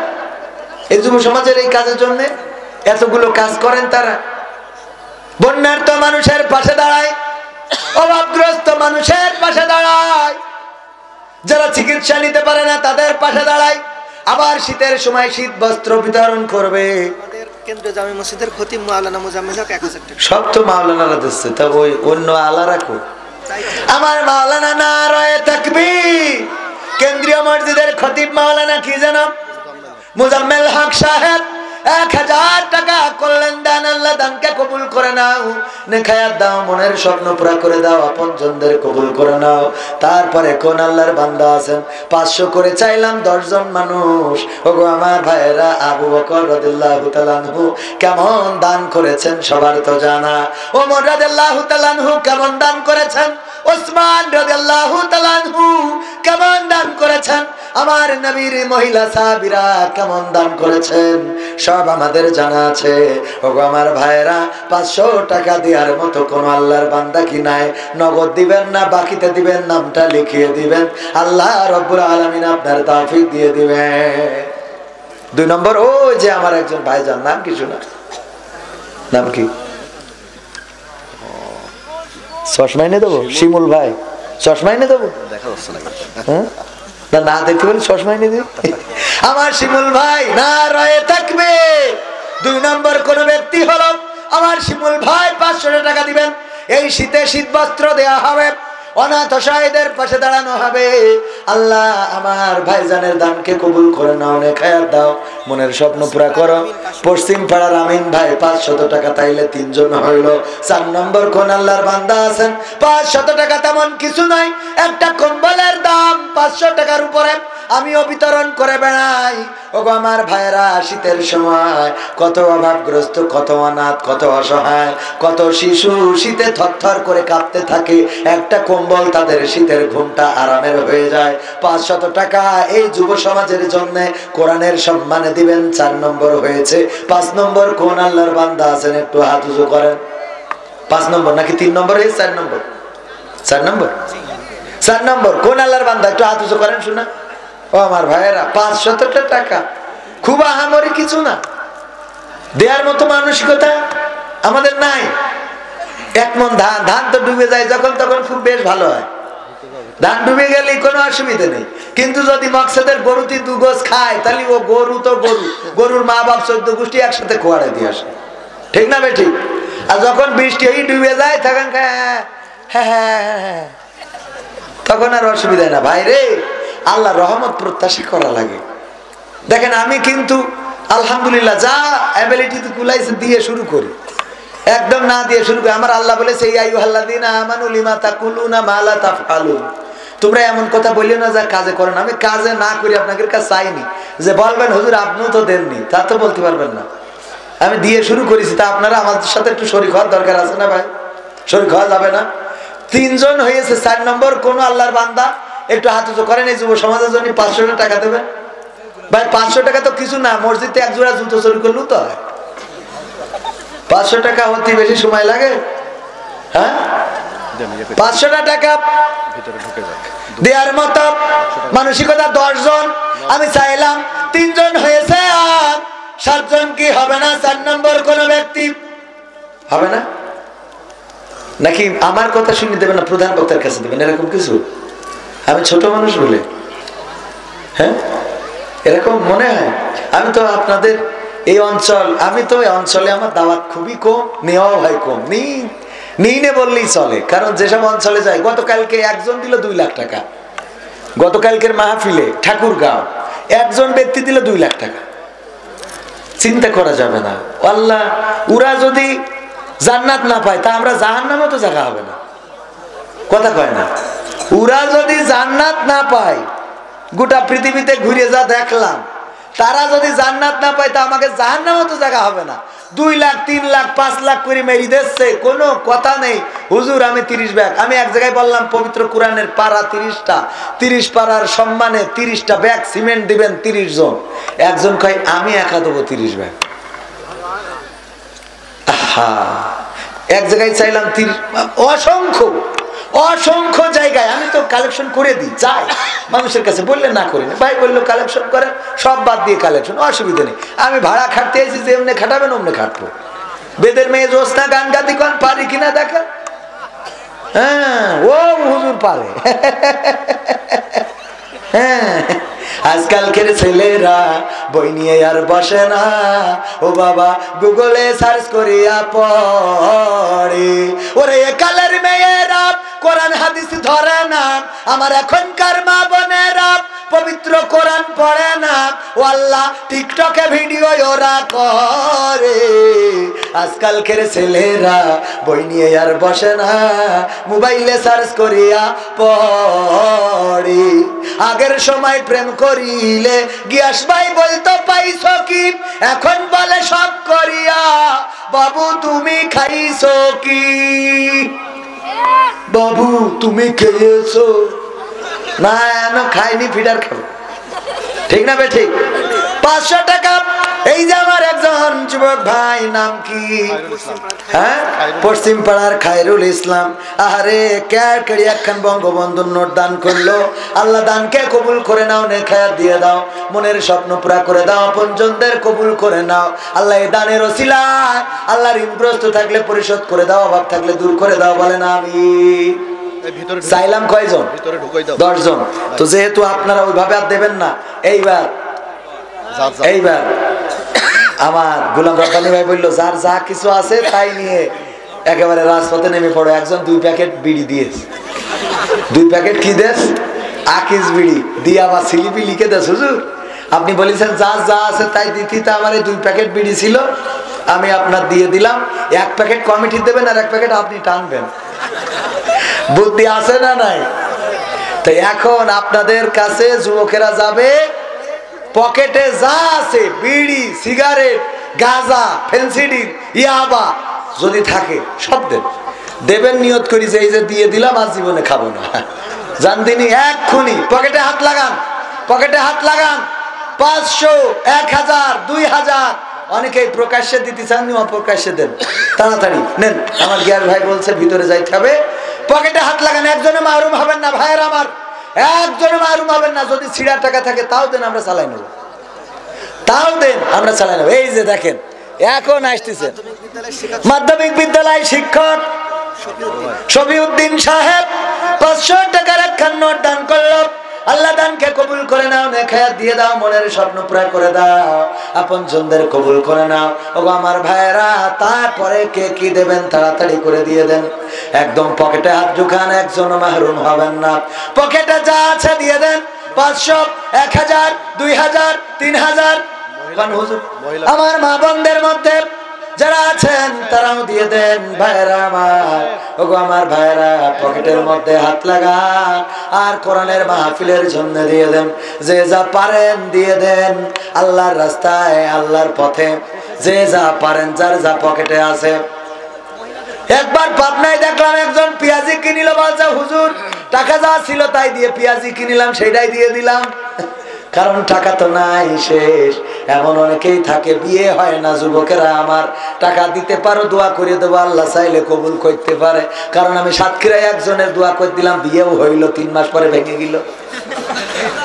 এই যুব সমাজের এই কাজের জন্য? এতগুলো কাজ করেন তারা। বন্যার্ত মানুষের পাশে দাঁড়ায়, অভাবগ্রস্ত মানুষের পাশে দাঁড়ায়, যারা চিকিৎসা নিতে পারে না তাদের পাশে দাঁড়ায়। আবার শীতের সময় শীত বস্ত্র বিতরণ করবে। কেন্দ্রীয় জামে মসজিদের খতিব মাওলানা মুজাম্মিল হক 1000 টাকা। সব তো মাওলানারা দিচ্ছে, তা ওই অন্য আলা রাখো। আমার মাওলানা নারায়ে তাকবীর। কেন্দ্রীয় মসজিদের খতিব মাওলানা কি জানো? মুজাম্মিল হক সাহেব 1000 টাকা করলেন দান, আল্লাহ দানকে কবুল করে নাও, নেখায়াত দাও, মনের স্বপ্ন পুরা করে দাও, আপনজনদের কবুল করে নাও। তারপরে কোন আল্লাহর বান্দা আছেন 500 করে চাইলাম 10 জন মানুষ, ওগো আমার ভাইয়েরা, আবু বকর রাদিয়াল্লাহু তাআলা আনহু কেমন দান করেছেন সবার তো জানা, ওমর রাদিয়াল্লাহু তাআলা আনহু কেমন দান করেছেন, ওসমান রাদিয়াল্লাহু তাআলা আনহু কেমন দান করেছেন, আমার নবীর মহিলা সাহাবীরা কেমন দান করেছেন, সব আমাদের জানা আছে। ওগো আমার ভাইরা, 500 টাকা দেওয়ার মতো কোন আল্লাহর বান্দা কি নাই? নগদ দিবেন না বাকিতে দিবেন, নামটা লিখিয়ে দিবেন, আল্লাহ রব্বুল আলামিন আপনার তৌফিক দিয়ে দিবেন। 2 নম্বর, ও যে আমার একজন ভাইজান, নাম কি শোনা, নাম কি? চশমা এনে দেবো, শিমুল ভাই, চশমা এনে দেবো, হ্যাঁ না দেখতে পারি, চশমা এনে দিই আমার শিমুল ভাই না রয়ে থাকবে। 2 নম্বর কোন ব্যক্তি হলো আমার শিমুল ভাই, 500 টাকা দিবেন। এই শীতে শীত বস্ত্র দেওয়া হবে, অনাথ অসহায়দের পাশে দাঁড়ানো হবে। আল্লাহ আমার ভাইজানের দানকে কবুল করে নাও, নেখায়াত দাও, মনের স্বপ্ন পুরা করো। পশ্চিম পাড়ার আমিন ভাই 500 টাকা তাইলে 3 জন হইল। 4 নম্বর কোন আল্লাহর বান্দা আছেন 500 টাকা তেমন কিছু নাই, একটা কম্বলের দাম 500 টাকার উপরে আমিও বিতরণ করে বেড়াই। ওগো আমার ভাইরা, শীতের সময় কত অভাবগ্রস্ত, কত অনাথ, কত অসহায়, কত শিশু শীতে থরথর করে কাঁপতে থাকে, একটা কম্বল তাদের শীতের ঘুমটা আরামের হয়ে যায়। 500 টাকা এই যুব সমাজের জন্য কোরআনের সম্মানে দিবেন। 4 নম্বর হয়েছে। 5 নম্বর কোন আল্লাহর বান্দা আছেন একটু হাত উঁচু করেন। 5 নম্বর নাকি 3 নম্বর হয়েছে? 4 নম্বর, 4 নম্বর, 4 নম্বর কোন আল্লাহর বান্দা একটু হাত উঁচু করেন শোনা। ও আমার ভাইয়েরা, 500 টাকা খুব আহামরি কিছু না, দেওয়ার মতো মানসিকতা আমাদের নাই। 1 মণ ধান, ধান তো ডুবে যায় যখন তখন, খুব বেশ ভালো হয়, ধান ডুবে গেলে কোনো অসুবিধা নেই। কিন্তু যদি মকসদের গরুটি 2 গোছ খায়, তাহলে ও গরু তো গরু, গরুর মা বাপ 14 গোষ্ঠী একসাথে খোয়াড়ে দিয়ে আসে, ঠিক না ঠিক? আর যখন বৃষ্টি হয়ে ডুবে যায় তখন হ্যাঁ, তখন আর অসুবিধা না। ভাই রে, আল্লাহ রহমত প্রত্যাশা করা লাগে। দেখেন আমি কিন্তু আলহামদুলিল্লাহ যা অ্যাবিলিটি কুলাইছে দিয়ে শুরু করি, একদম না দিয়ে শুরু করি। আমার আল্লাহ বলেছে, এই আইয়ুহাল্লাযীনা আমানু লিমা তাকুলুনা মা লা তাফআলুন, তোমরা এমন কথা বলিও না যা কাজে করো না। আমি কাজে না করি আপনাদের কাছে চাইনি যে বলবেন হুজুর আপনিও তো দেননি, তা তো বলতে পারবেন না। আমি দিয়ে শুরু করেছি, তা আপনারা আমাদের সাথে একটু শরীক হওয়ার দরকার আছে না ভাই? শরীক হওয়া যাবে না? 3 জন হয়েছে। 4 নম্বর কোন আল্লাহর বান্দা একটু হাত উঁচু করেন, এই যুব সমাজের জন্য 500 টাকা দেবেন। ভাই 500 টাকা তো কিছু না, মসজিদে 1 জোড়া জুতো চুরি করলেও তো হয়। 500 টাকা হতে বেশি সময় লাগে? হ্যাঁ, 500 টাকা দেওয়ার মতো মানসিকতা 10 জন। আমি চাইলাম 3 জন হয়েছে, আর 7 জন কি হবে না? 4 নম্বর কোন ব্যক্তি হবে না নাকি? আমার কথা শুনে দেবেন না, প্রধান বক্তার কাছে দেবেন, এরকম কিছু? আমি ছোট মানুষ বলে, হ্যাঁ এরকম মনে হয়? আমি তো আপনাদের এই অঞ্চল, আমি তো এই অঞ্চলে আমার দাওয়াত খুবই কম, নেওয়াও হয় কম, নিই নে বললেই চলে। কারণ যেসব অঞ্চলে যায়, গতকালকে একজন দিল 2 লাখ টাকা, গতকালকের মাহফিলে ঠাকুরগাঁও একজন ব্যক্তি দিল 2 লাখ টাকা। চিন্তা করা যাবে না, আল্লাহ ওরা যদি জান্নাত না পায় তা আমরা জাহান্নামে তো জায়গা হবে না, কথা কয় না? ওরা যদি জান্নাত না পায়, গোটা পৃথিবীতে ঘুরে যা দেখলাম, তারা যদি জান্নাত না পায় তা আমাকে জাহান্নামে তো জায়গা হবে না। 2 লাখ 3 লাখ 5 লাখ করে মেরি দিচ্ছে, কোনো কথা নেই। হুজুর আমি 30 ব্যাগ, আমি এক জায়গায় বললাম পবিত্র কোরআনের পারা 30টা, 30 পারার সম্মানে 30টা ব্যাগ সিমেন্ট দিবেন 30 জন। একজন কয় আমি একা দেবো 30 ব্যাগ। এক জায়গায় চাইলাম 30, অসংখ্য অসংখ্য জায়গায় আমি তো কালেকশন করে দিই, চাই মানুষের কাছে, বললে না করি না। ভাই বললো কালেকশন করেন, সব বাদ দিয়ে কালেকশন, অসুবিধা নেই। আমি ভাড়া খাটতে এসেছি, যে এমনি খাটাবেন অমনি খাটবো। বেদের মেয়ে জোসনা গান গাতি কন পারি কিনা দেখা, হ্যাঁ ও হুজুর পারে। হ্যাঁ, আজকালকের ছেলেরা বই নিয়ে আর বসে না, ও বাবা গুগলে সার্চ করিয়া পড়ে। ওরে কালের মেয়েরা কোরআন হাদিস ধরে না, আমার এখনকার মা বোনেরা পবিত্র কোরআন পড়ে না, ও আল্লাহ টিকটকে ভিডিও ওরা করে। আজকালকের ছেলেরা বই নিয়ে আর বসে না, মোবাইলে সার্চ করিয়া পড়ে। আগের সময় প্রেম করিলে গিয়াস ভাই বলতো পাইছো কি, এখন বলে সব করিয়া বাবু তুমি খাইছো কি, বাবু তুমি খেয়েছো না, এনো খাইনি ফিডার খাবো। ঠিক না বে ঠিক? 500 টাকা। এই যে আমার একজন যুবক ভাই, নাম কি? হ্যাঁ, পশ্চিম পাড়ার খায়রুল ইসলাম। আরে কেড়ি একখান বঙ্গবন্ধুর নোট দান করলো। আল্লাহ দানকে কবুল করে নাও, নেখায়াত দিয়ে দাও, মনের স্বপ্ন পুরা করে দাও, আপনজনদের কবুল করে নাও আল্লাহ। এই দানের ওসিলায় আল্লাহ ঋণগ্রস্ত থাকলে পরিশোধ করে দাও, অভাব থাকলে দূর করে দাও, বলেন আমিন। চাইলাম কয়জন? 10 জন। তো যেহেতু আপনারা ওইভাবে আর দেবেন না, এইবার আমার গোলাম রব্বানী ভাই বললো যার যা কিছু আছে তাই নিয়ে একেবারে রাজপথে নেমে পড়ো। একজন 2 প্যাকেট বিড়ি দিয়েছে। 2 প্যাকেট কি দেশ? আকিস বিড়ি দিয়ে আবার স্লিপি লিখে দেশ, হুজুর আপনি বলেছেন যার যা আছে তাই দিতি, তা আমার এই 2 প্যাকেট বিড়ি ছিল, আমি আপনার দিয়ে দিলাম। 1 প্যাকেট কমিটি দেবেন আর 1 প্যাকেট আপনি টানবেন। বুদ্ধি আছে না নাই? তো এখন আপনাদের কাছে যুবকেরা যাবে, পকেটে যা আছে বিড়ি, সিগারেট, গাঁজা, ফেন্সিডিল, ইয়াবা যদি থাকে সব দেবেন। নিয়ত করি যে এই যে দিয়ে দিলাম আজ জীবনে খাবো না। জান দিনই এক্ষুনি পকেটে হাত লাগান, পকেটে হাত লাগান। 500, 1000, 2000 অনেকেই প্রকাশ্যে দিতে চান, অপ্রকাশ্যে দেন, তাড়াতাড়ি নেন। আমার গিয়ার ভাই বলছে ভিতরে যাইতে হবে, পকেটে হাত লাগান। একজনে মাহরুম হবেন না ভাইয়ের আমার, একজনে মাহরুম হবেন না। যদি ছিঁড়া টাকা থাকে তাও দেন, আমরা চালাই নেব, তাও দেন, আমরা চালাই নেব। এই যে দেখেন এখন আসতেছে মাধ্যমিক বিদ্যালয় শিক্ষক শফিউদ্দিন সাহেব 500 টাকার একখান নোট দান করলো। আল্লাহ দানকে কবুল করে নাও, নেখায়াত দিয়ে দাও, মনের স্বপ্ন পুরা করে দাও, আপনজনদের কবুল করে নাও। ওগো আমার ভাইরা, তারপরে কে কি দেবেন তাড়াতাড়ি করে দিয়ে দেন। একদম পকেটে হাত ঢুকান, একজনও মাহরুম হবেন না। পকেটে যা আছে দিয়ে দেন। 500, 1000, 2000, 3000। আমার মা বোনদের মধ্যে যারা আছেন তারাও দিয়ে দেন। ভাইরা আমার, ওগো আমার ভাইরা, পকেটের মধ্যে হাত লাগান আর কোরআনের মাহফিলের জন্য দিয়ে দেন। যে যা পারেন দিয়ে দেন, আল্লাহর রাস্তায়, আল্লাহর পথে যে যা পারেন, যার যা পকেটে আছে। একবার পাবনায় দেখলাম একজন পেঁয়াজি কিনিল, বলছে হুজুর টাকা যা ছিল তাই দিয়ে পেঁয়াজি কিনিলাম, সেটাই দিয়ে দিলাম। কারণ টাকা তো নাই, শেষ। এমন অনেকেই থাকে, বিয়ে হয় না। যুবকেরা আমার, টাকা দিতে পারো, দোয়া করে দেবো, আল্লাহ চাইলে কবুল করতে পারে। কারণ আমি সাতক্ষীরায় একজনের দোয়া করে দিলাম, বিয়েও হইল, 3 মাস পরে ভেঙে গেল,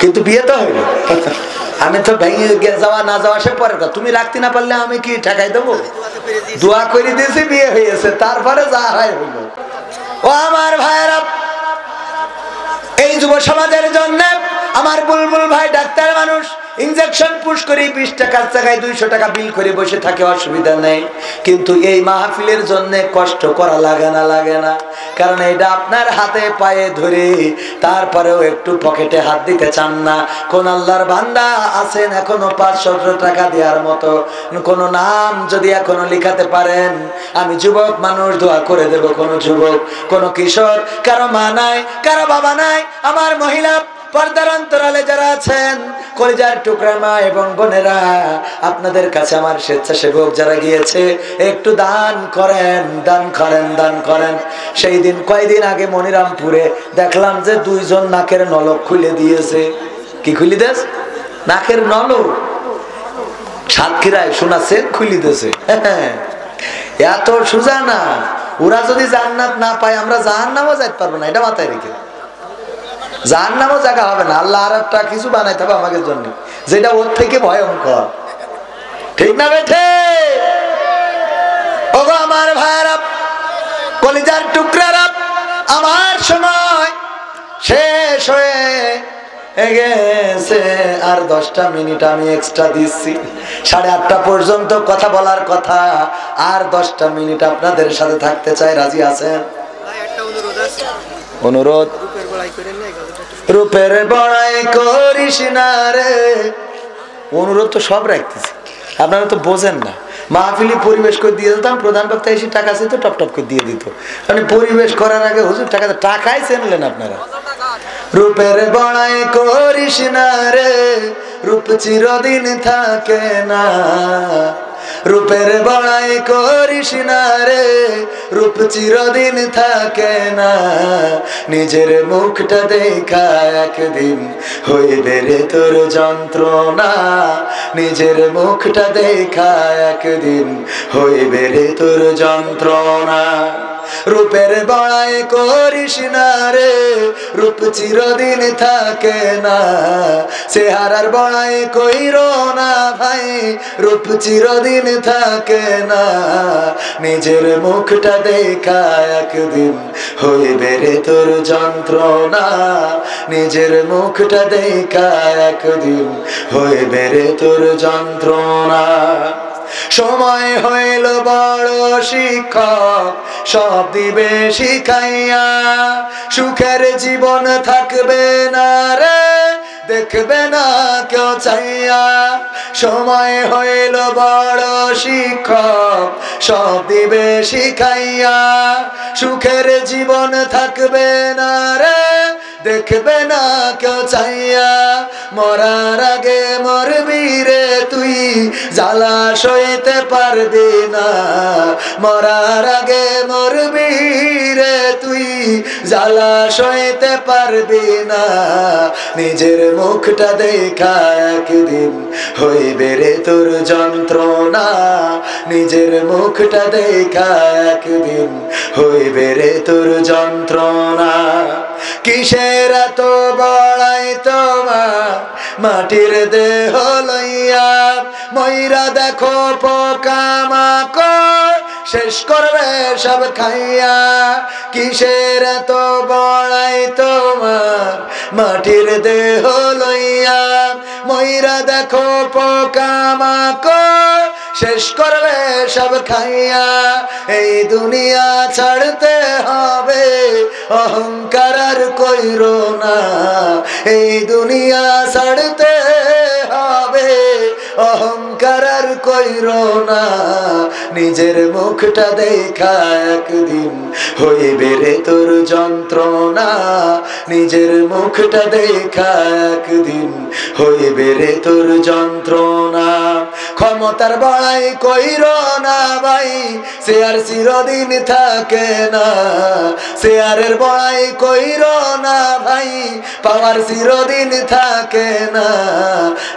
কিন্তু বিয়ে তো হইল। আমি তো ভেঙে যাওয়া না যাওয়া সে পরের কথা, তুমি রাখতে না পারলে আমি কি ঠেকাই দেবো? দোয়া করে দিয়েছি, বিয়ে হয়েছে, তারপরে যা হয় হইল। ও আমার ভাইয়েরা, এই যুব সমাজের জন্য আমার বুলবুল ভাই ডাক্তার মানুষ, ইনজেকশন পুশ করে 20 টাকার জায়গায় 200 টাকা বিল করে বসে থাকে, অসুবিধা নেই। কিন্তু এই মাহফিলের জন্য কষ্ট করা লাগে না, লাগে না। কারণ এটা আপনার হাতে পায়ে ধরে, তারপরেও একটু পকেটে হাত দিতে চান না। কোন আল্লাহর বান্দা আছেন এখনো 500 টাকা দেওয়ার মতো? কোন নাম যদি এখনো লিখাতে পারেন, আমি যুবক মানুষ দোয়া করে দেব। কোন যুবক, কোন কিশোর, কারো মা নাই, কারো বাবা নাই, আমার মহিলা পর্দার অন্তরালে যারা আছেন, কলিজার টুকরা মা এবং বোনেরা, আপনাদের কাছে আমার স্বেচ্ছাসেবক যারা গিয়েছে, একটু দান করেন, দান করেন, দান করেন। সেই দিন কয়দিন আগে মনিরামপুরে দেখলাম যে 2 জন নাকের নলক খুলে দিয়েছে। কি খুলি দেশ? নাকের নলক। সাতক্ষীরায় শোনাচ্ছে খুলি দিয়েছে। এত সোজা না। ওরা যদি জান্নাত না পায়, আমরা জাহান্নামও যাইতে পারবো না, এটা মাথায় রেখে। জাহান্নামও জায়গা হবে না, আল্লাহ আর একটা কিছু বানাইতে হবে আমাদের জন্য, যেটা ওর থেকে ভয়ঙ্কর। ঠিক না বেঠে? ওগো আমার ভাইরা, কলিজার টুকরারা, আমার সময় শেষ হয়ে গেছে। আর 10টা মিনিট আমি এক্সট্রা দিচ্ছি। 8:30 পর্যন্ত কথা বলার কথা, আর 10টা মিনিট আপনাদের সাথে থাকতে চাই। রাজি আছেন? অনুরোধ, রূপের বড়াই করেন না, এই কথাটা একটু রূপের বড়াই করিস না রে। অনুরোধ তো সব রাখতেছি, আপনারা তো বোঝেন না। মাহফিলি পরিবেশ করে দিয়ে দিতাম, প্রধান বক্তা এসে টাকা চেয়ে তো টপ টপ করে দিয়ে দিত। মানে পরিবেশ করার আগে হুজুর টাকাই চেনলেন আপনারা। রূপের বড়াই করিস না রে, রূপ চিরদিন থাকে না। রূপের বড়াই করিস না রে, রূপ চিরদিন থাকে না। নিজের মুখটা দেখা একদিন হইবে রে তোর যন্ত্রণা। নিজের মুখটা দেখা একদিন হইবে রে তোর যন্ত্রণা। রূপের বড়াই করিস না রে, রূপ চিরদিন থাকে না। চেহারার বড়াই কইরো না ভাই, রূপ চিরদিন থাকে না। নিজের মুখটা দেখা একদিন হইবে রে তোর যন্ত্রণা। নিজের মুখটা দেখা একদিন হইবে রে তোর যন্ত্রণা। সময় হইল বড় শিক্ষক, সব দিবে শিখাইয়া। সুখের জীবন থাকবে না রে, দেখবে না কেউ চাইয়া। সময় হইল বড় শিক্ষক, সব দিবে শিখাইয়া। সুখের জীবন থাকবে না রে, দেখবে না কেউ চাইয়া। মরার আগে মরবি রে তুই, জ্বালা সইতে পারবি না। মরার আগে মরবি রে তুই, জ্বালা সইতে পারবি না। নিজের মুখটা দেখা একদিন হইবে রে তোর যন্ত্রণা। নিজের মুখটা দেখা একদিন হইবে রে তোর যন্ত্রণা। কিসের এত বড়াই তোমার মাটির দেহ লইয়া। ময়রা দেখো পোকামাকড় শেষ করবে সব খাইয়া। কিসের এত বড়াই তোমার মাটির দেহ লইয়া। ময়রা দেখো পোকামাকড় শেষ করবে সব খাইয়া। এই দুনিয়া ছাড়তে হবে, অহংকার আর কইরো না। এই দুনিয়া ছাড়তে হবে, অহংকার আর কইরো না। নিজের মুখটা দেখা একদিন হইবে রে তোর যন্ত্রণা। নিজের মুখটা দেখা একদিন হইবে রে তোর যন্ত্রণা। ক্ষমতার বড়াই কইরো না ভাই, সে আর চিরদিন থাকে না। শেয়ারের বড়াই কইরো না ভাই, পাওয়ার চিরদিন থাকে না।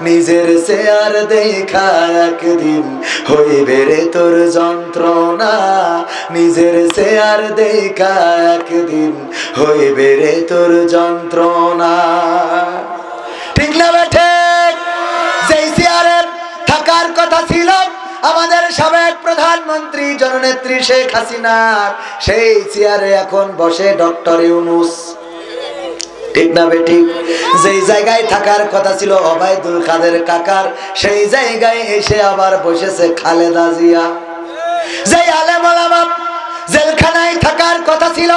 নিজের শেয়ার দেখা একদিন হইবে রে তোর যন্ত্রণা। নিজের শেয়ার দেখা একদিন হইবে রে তোর যন্ত্রণা। ঠিক না বেঠে? যেই শেয়ারে থাকার কথা ছিল আমাদের সাবেক প্রধানমন্ত্রী জননেত্রী শেখ হাসিনার, সেই চেয়ারে এখন বসে ডক্টর ইউনূস। ঠিক না বেঠিক? যেই জায়গায় থাকার কথা ছিল ওবায়দুল কাদের কাকার, সেই জায়গায় এসে আবার বসেছে খালেদা জিয়া। যেই আলেম ওলামা জেলখানায় থাকার কথা ছিল,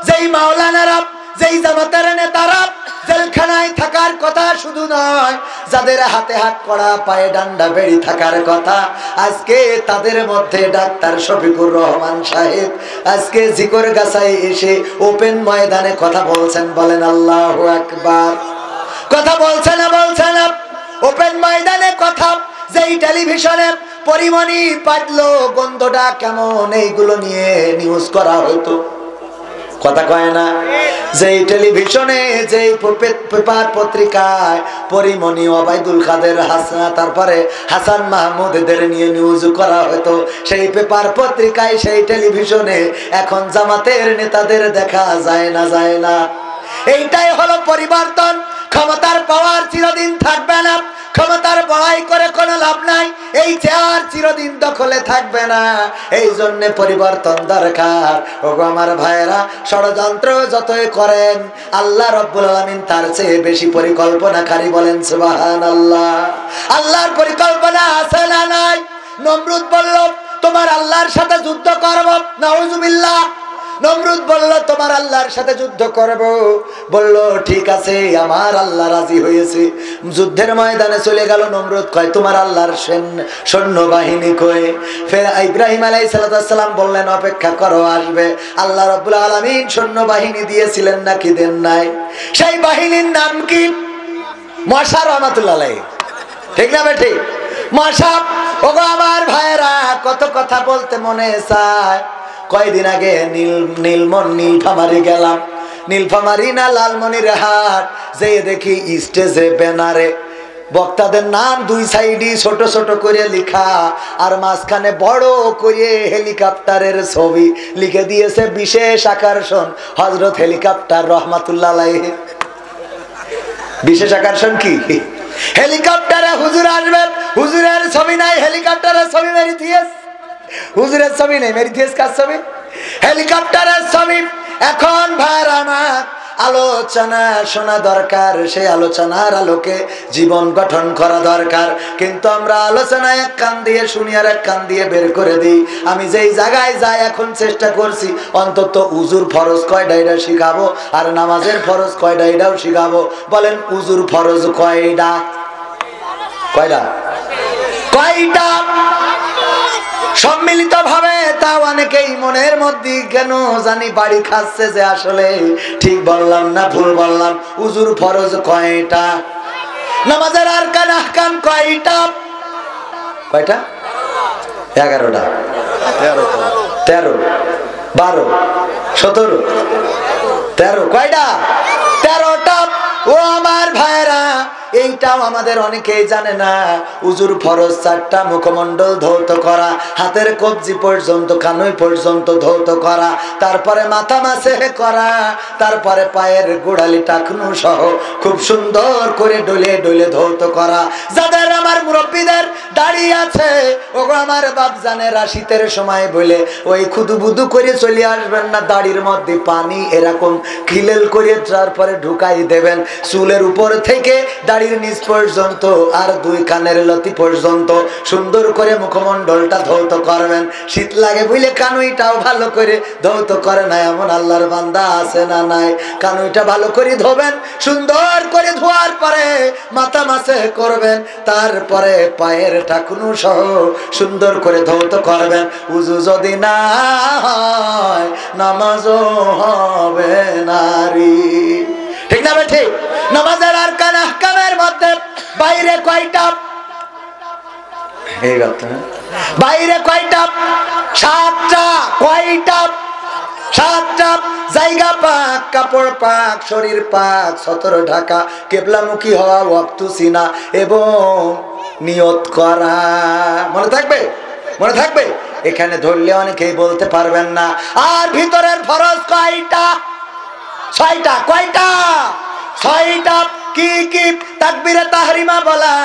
যেই মাওলানারা, যেই জামাতের নেতারা জেলখানায় থাকার কথা শুধু নয়, যাদের হাতে হাত করা পায়ে ডান্ডা বেড়ি থাকার কথা, আজকে তাদের মধ্যে ডাক্তার শফিকুর রহমান সাহেব আজকে জিকরগাছায় এসে ওপেন ময়দানে কথা বলছেন। বলেন আল্লাহু আকবার। কথা বলছে না? বলছে না? ওপেন ময়দানে কথা। যেই টেলিভিশনে পরিমণি পাতলো গন্ধটা কেমন, এইগুলো নিয়ে নিউজ করা হতো। কথা কয় না? যেই টেলিভিশনে, যেই পেপার পত্রিকায় পরিমণি, ওবায়দুল কাদের, হাসান, তারপরে হাসান মাহমুদদের নিয়ে নিউজ করা হতো, সেই পেপার পত্রিকায়, সেই টেলিভিশনে এখন জামাতের নেতাদের দেখা যায় না, যায় না। এইটাই হলো পরিবর্তন। ক্ষমতার পাওয়ার চিরদিন থাকবে না, ক্ষমতার বড়াই করে কোনো লাভ নাই। এই চেয়ার চিরদিন দখলে থাকবে না, এই জন্য পরিবর্তন দরকার। ওগো আমার ভাইয়েরা, ষড়যন্ত্র যতই করেন আল্লাহ রব্বুল আলামিন তার চেয়ে বেশি পরিকল্পনাকারী। বলেন সুবহানাল্লাহ। আল্লাহর পরিকল্পনা আছে না নাই? নমরুদ বলল তোমার আল্লাহর সাথে যুদ্ধ করব, নাউজুবিল্লাহ। নমরুদ বলল তোমার আল্লাহর সাথে যুদ্ধ করব। বলল ঠিক আছে, আমার আল্লাহ রাজি হয়েছে। যুদ্ধের ময়দানে চলে গেল। নমরুদ কয় তোমার আল্লাহর সৈন্যবাহিনী কই? ফের ইব্রাহিম আলাইহিস সালাম বললেন অপেক্ষা করো, আসবে। আল্লাহ রাব্বুল আলামিন সৈন্যবাহিনী দিয়েছিলেন নাকি দেন নাই? সেই বাহিনীর নাম কি? মশা রহমাতুল্লাহ আলাইহি। ঠিক না বেঠিক? মশা। ওগো আমার ভাইরা, কত কথা বলতে মনে চায়। কয়দিন আগে নীলফামারী গেলাম। নীলফামারী না লালমনির হাট, যে দেখি স্টেজে ব্যানারে বক্তাদের নাম দুই সাইডে ছোট ছোট করে লেখা, আর মাঝখানে বড় করে হেলিকপ্টারের ছবি লিখে দিয়েছে বিশেষ আকর্ষণ হযরত হেলিকপ্টার রহমাতুল্লাহ আলাইহি। বিশেষ আকর্ষণ কি? হেলিকপ্টারে হুজুর আসবে। হুজুরের ছবি নাই, হেলিকপ্টারের ছবি মেরে দিয়েছে। হুজুরের ছবি নেই, মেরে দিয়েছে কার ছবি? হেলিকপ্টারের ছবি। এখন ভাইরা আমার আলোচনা শোনা দরকার, সেই আলোচনার আলোকে জীবন গঠন করা দরকার। কিন্তু আমরা আলোচনা এক কান দিয়ে শুনি আর এক কান দিয়ে বের করে দিই। আমি যেই জায়গায় যাই এখন চেষ্টা করছি অন্তত উজুর ফরজ কয়টা এটা শিখাবো, আর নামাজের ফরজ কয়টা এটাও শিখাবো। বলেন উজুর ফরজ কয়টা? কয়টা? কয়টা? সম্মিলিত ভাবে। তা অনেকেই মনের মধ্যে কেন জানি বাড়ি খাচ্ছে যে আসলে ঠিক বললাম না ভুল বললাম। উজুর ফরজ কয়টা? নামাজের আরকান আহকাম কয়টা? কয়টা? 11টা, 13, 12, 17, 13। কয়টা? 13টা। ও আমার ভাইরা, এইটাও আমাদের অনেকেই জানে না। উজুর ফরজ 4টা। মুখমণ্ডল ধৌত করা, হাতের কবজি পর্যন্ত কানুই পর্যন্ত ধৌত করা, তারপরে মাথা মাসে করা, তারপরে পায়ের গোড়ালি টাকনু সহ খুব সুন্দর করে ডলে ডলে ধৌত করা। যাদের আমার মুরব্বীদের দাড়ি আছে, ওগো আমার বাপজানেরা শীতের সময় বলে ওই খুদুবুদু করে চলে আসবেন না, দাড়ির মধ্যে পানি এরকম খিলেল করে তারপরে ঢুকাই দেবেন। চুলের উপর থেকে দাড়ির নিচ পর্যন্ত আর 2 কানের লতি পর্যন্ত সুন্দর করে মুখমণ্ডলটা ধৌত করবেন। শীত লাগে বুঝলে কানুইটাও ভালো করে ধৌত করে না এমন আল্লাহর বান্দা আছে না নাই? কানুইটা ভালো করে ধোবেন, সুন্দর করে ধোয়ার পরে মাথা মাসে করবেন, তারপরে পায়ের টাকুনু সহ সুন্দর করে ধৌত করবেন। উজু যদি না হয় নামাজও হবে নারী। ঠিক না ঠিক? নামাজের আরকান আহকামের মধ্যে বাইরে কয়টা? বাইরে কয়টা? 7টা। কয়টা? 7টা। জায়গা পাক, কাপড় পাক, শরীর পাক, সতর ঢাকা, কেবলামুখী হওয়া, ওয়াক্ত চিনা এবং নিয়ত করা। মনে থাকবে? মনে থাকবে? এখানে ধরলে অনেকেই বলতে পারবেন না। আর ভিতরের ফরজ কয়টা? 6টা। কয়টা? 6টা। কি কি? তাকবীরে তাহরিমা বলা,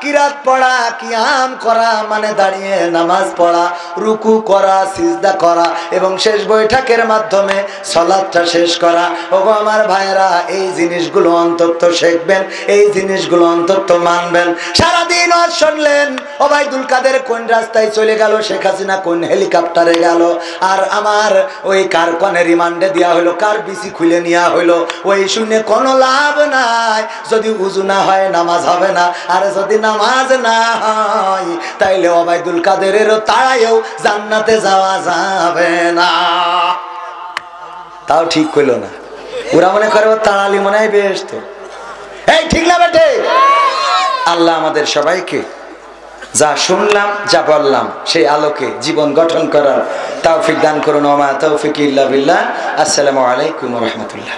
কিরাত পড়া, কিয়াম করা মানে দাঁড়িয়ে নামাজ পড়া, রুকু করা, সিজদা করা এবং শেষ বৈঠকের মাধ্যমে সালাতটা শেষ করা। ওগো আমার ভাইরা, এই জিনিসগুলো অন্তত শিখবেন, এই জিনিসগুলো অন্তত মানবেন। সারাদিন ওয়াজ শুনলেন, ওবাইদুল কাদের কোন রাস্তায় চলে গেল, শেখ হাসিনা কোন হেলিকপ্টারে গেল, আর আমার ওই কার কনে রিমান্ডে দেওয়া হলো, কার বিসি খুলে নেওয়া হলো, ওই শুনে কোনো লাভ নাই। যদি উজু না হয় নামাজ হবে না, আর যদি নামাজ না হয় তাইলে ওবাইদুল কাদেরের তাড়াইও জান্নাতে যাওয়া যাবে না। তাও ঠিক কইল না। ওরা মনে করে তাড়ালি মনে হয় বেশ। তো এই ঠিক না বেটে? আল্লাহ আমাদের সবাইকে যা শুনলাম যা বললাম সেই আলোকে জীবন গঠন করার তৌফিক দান করুন। ওয়া তৌফিক ইল্লা বিল্লাহ। আসসালামু আলাইকুম ওয়া রাহমাতুল্লাহ।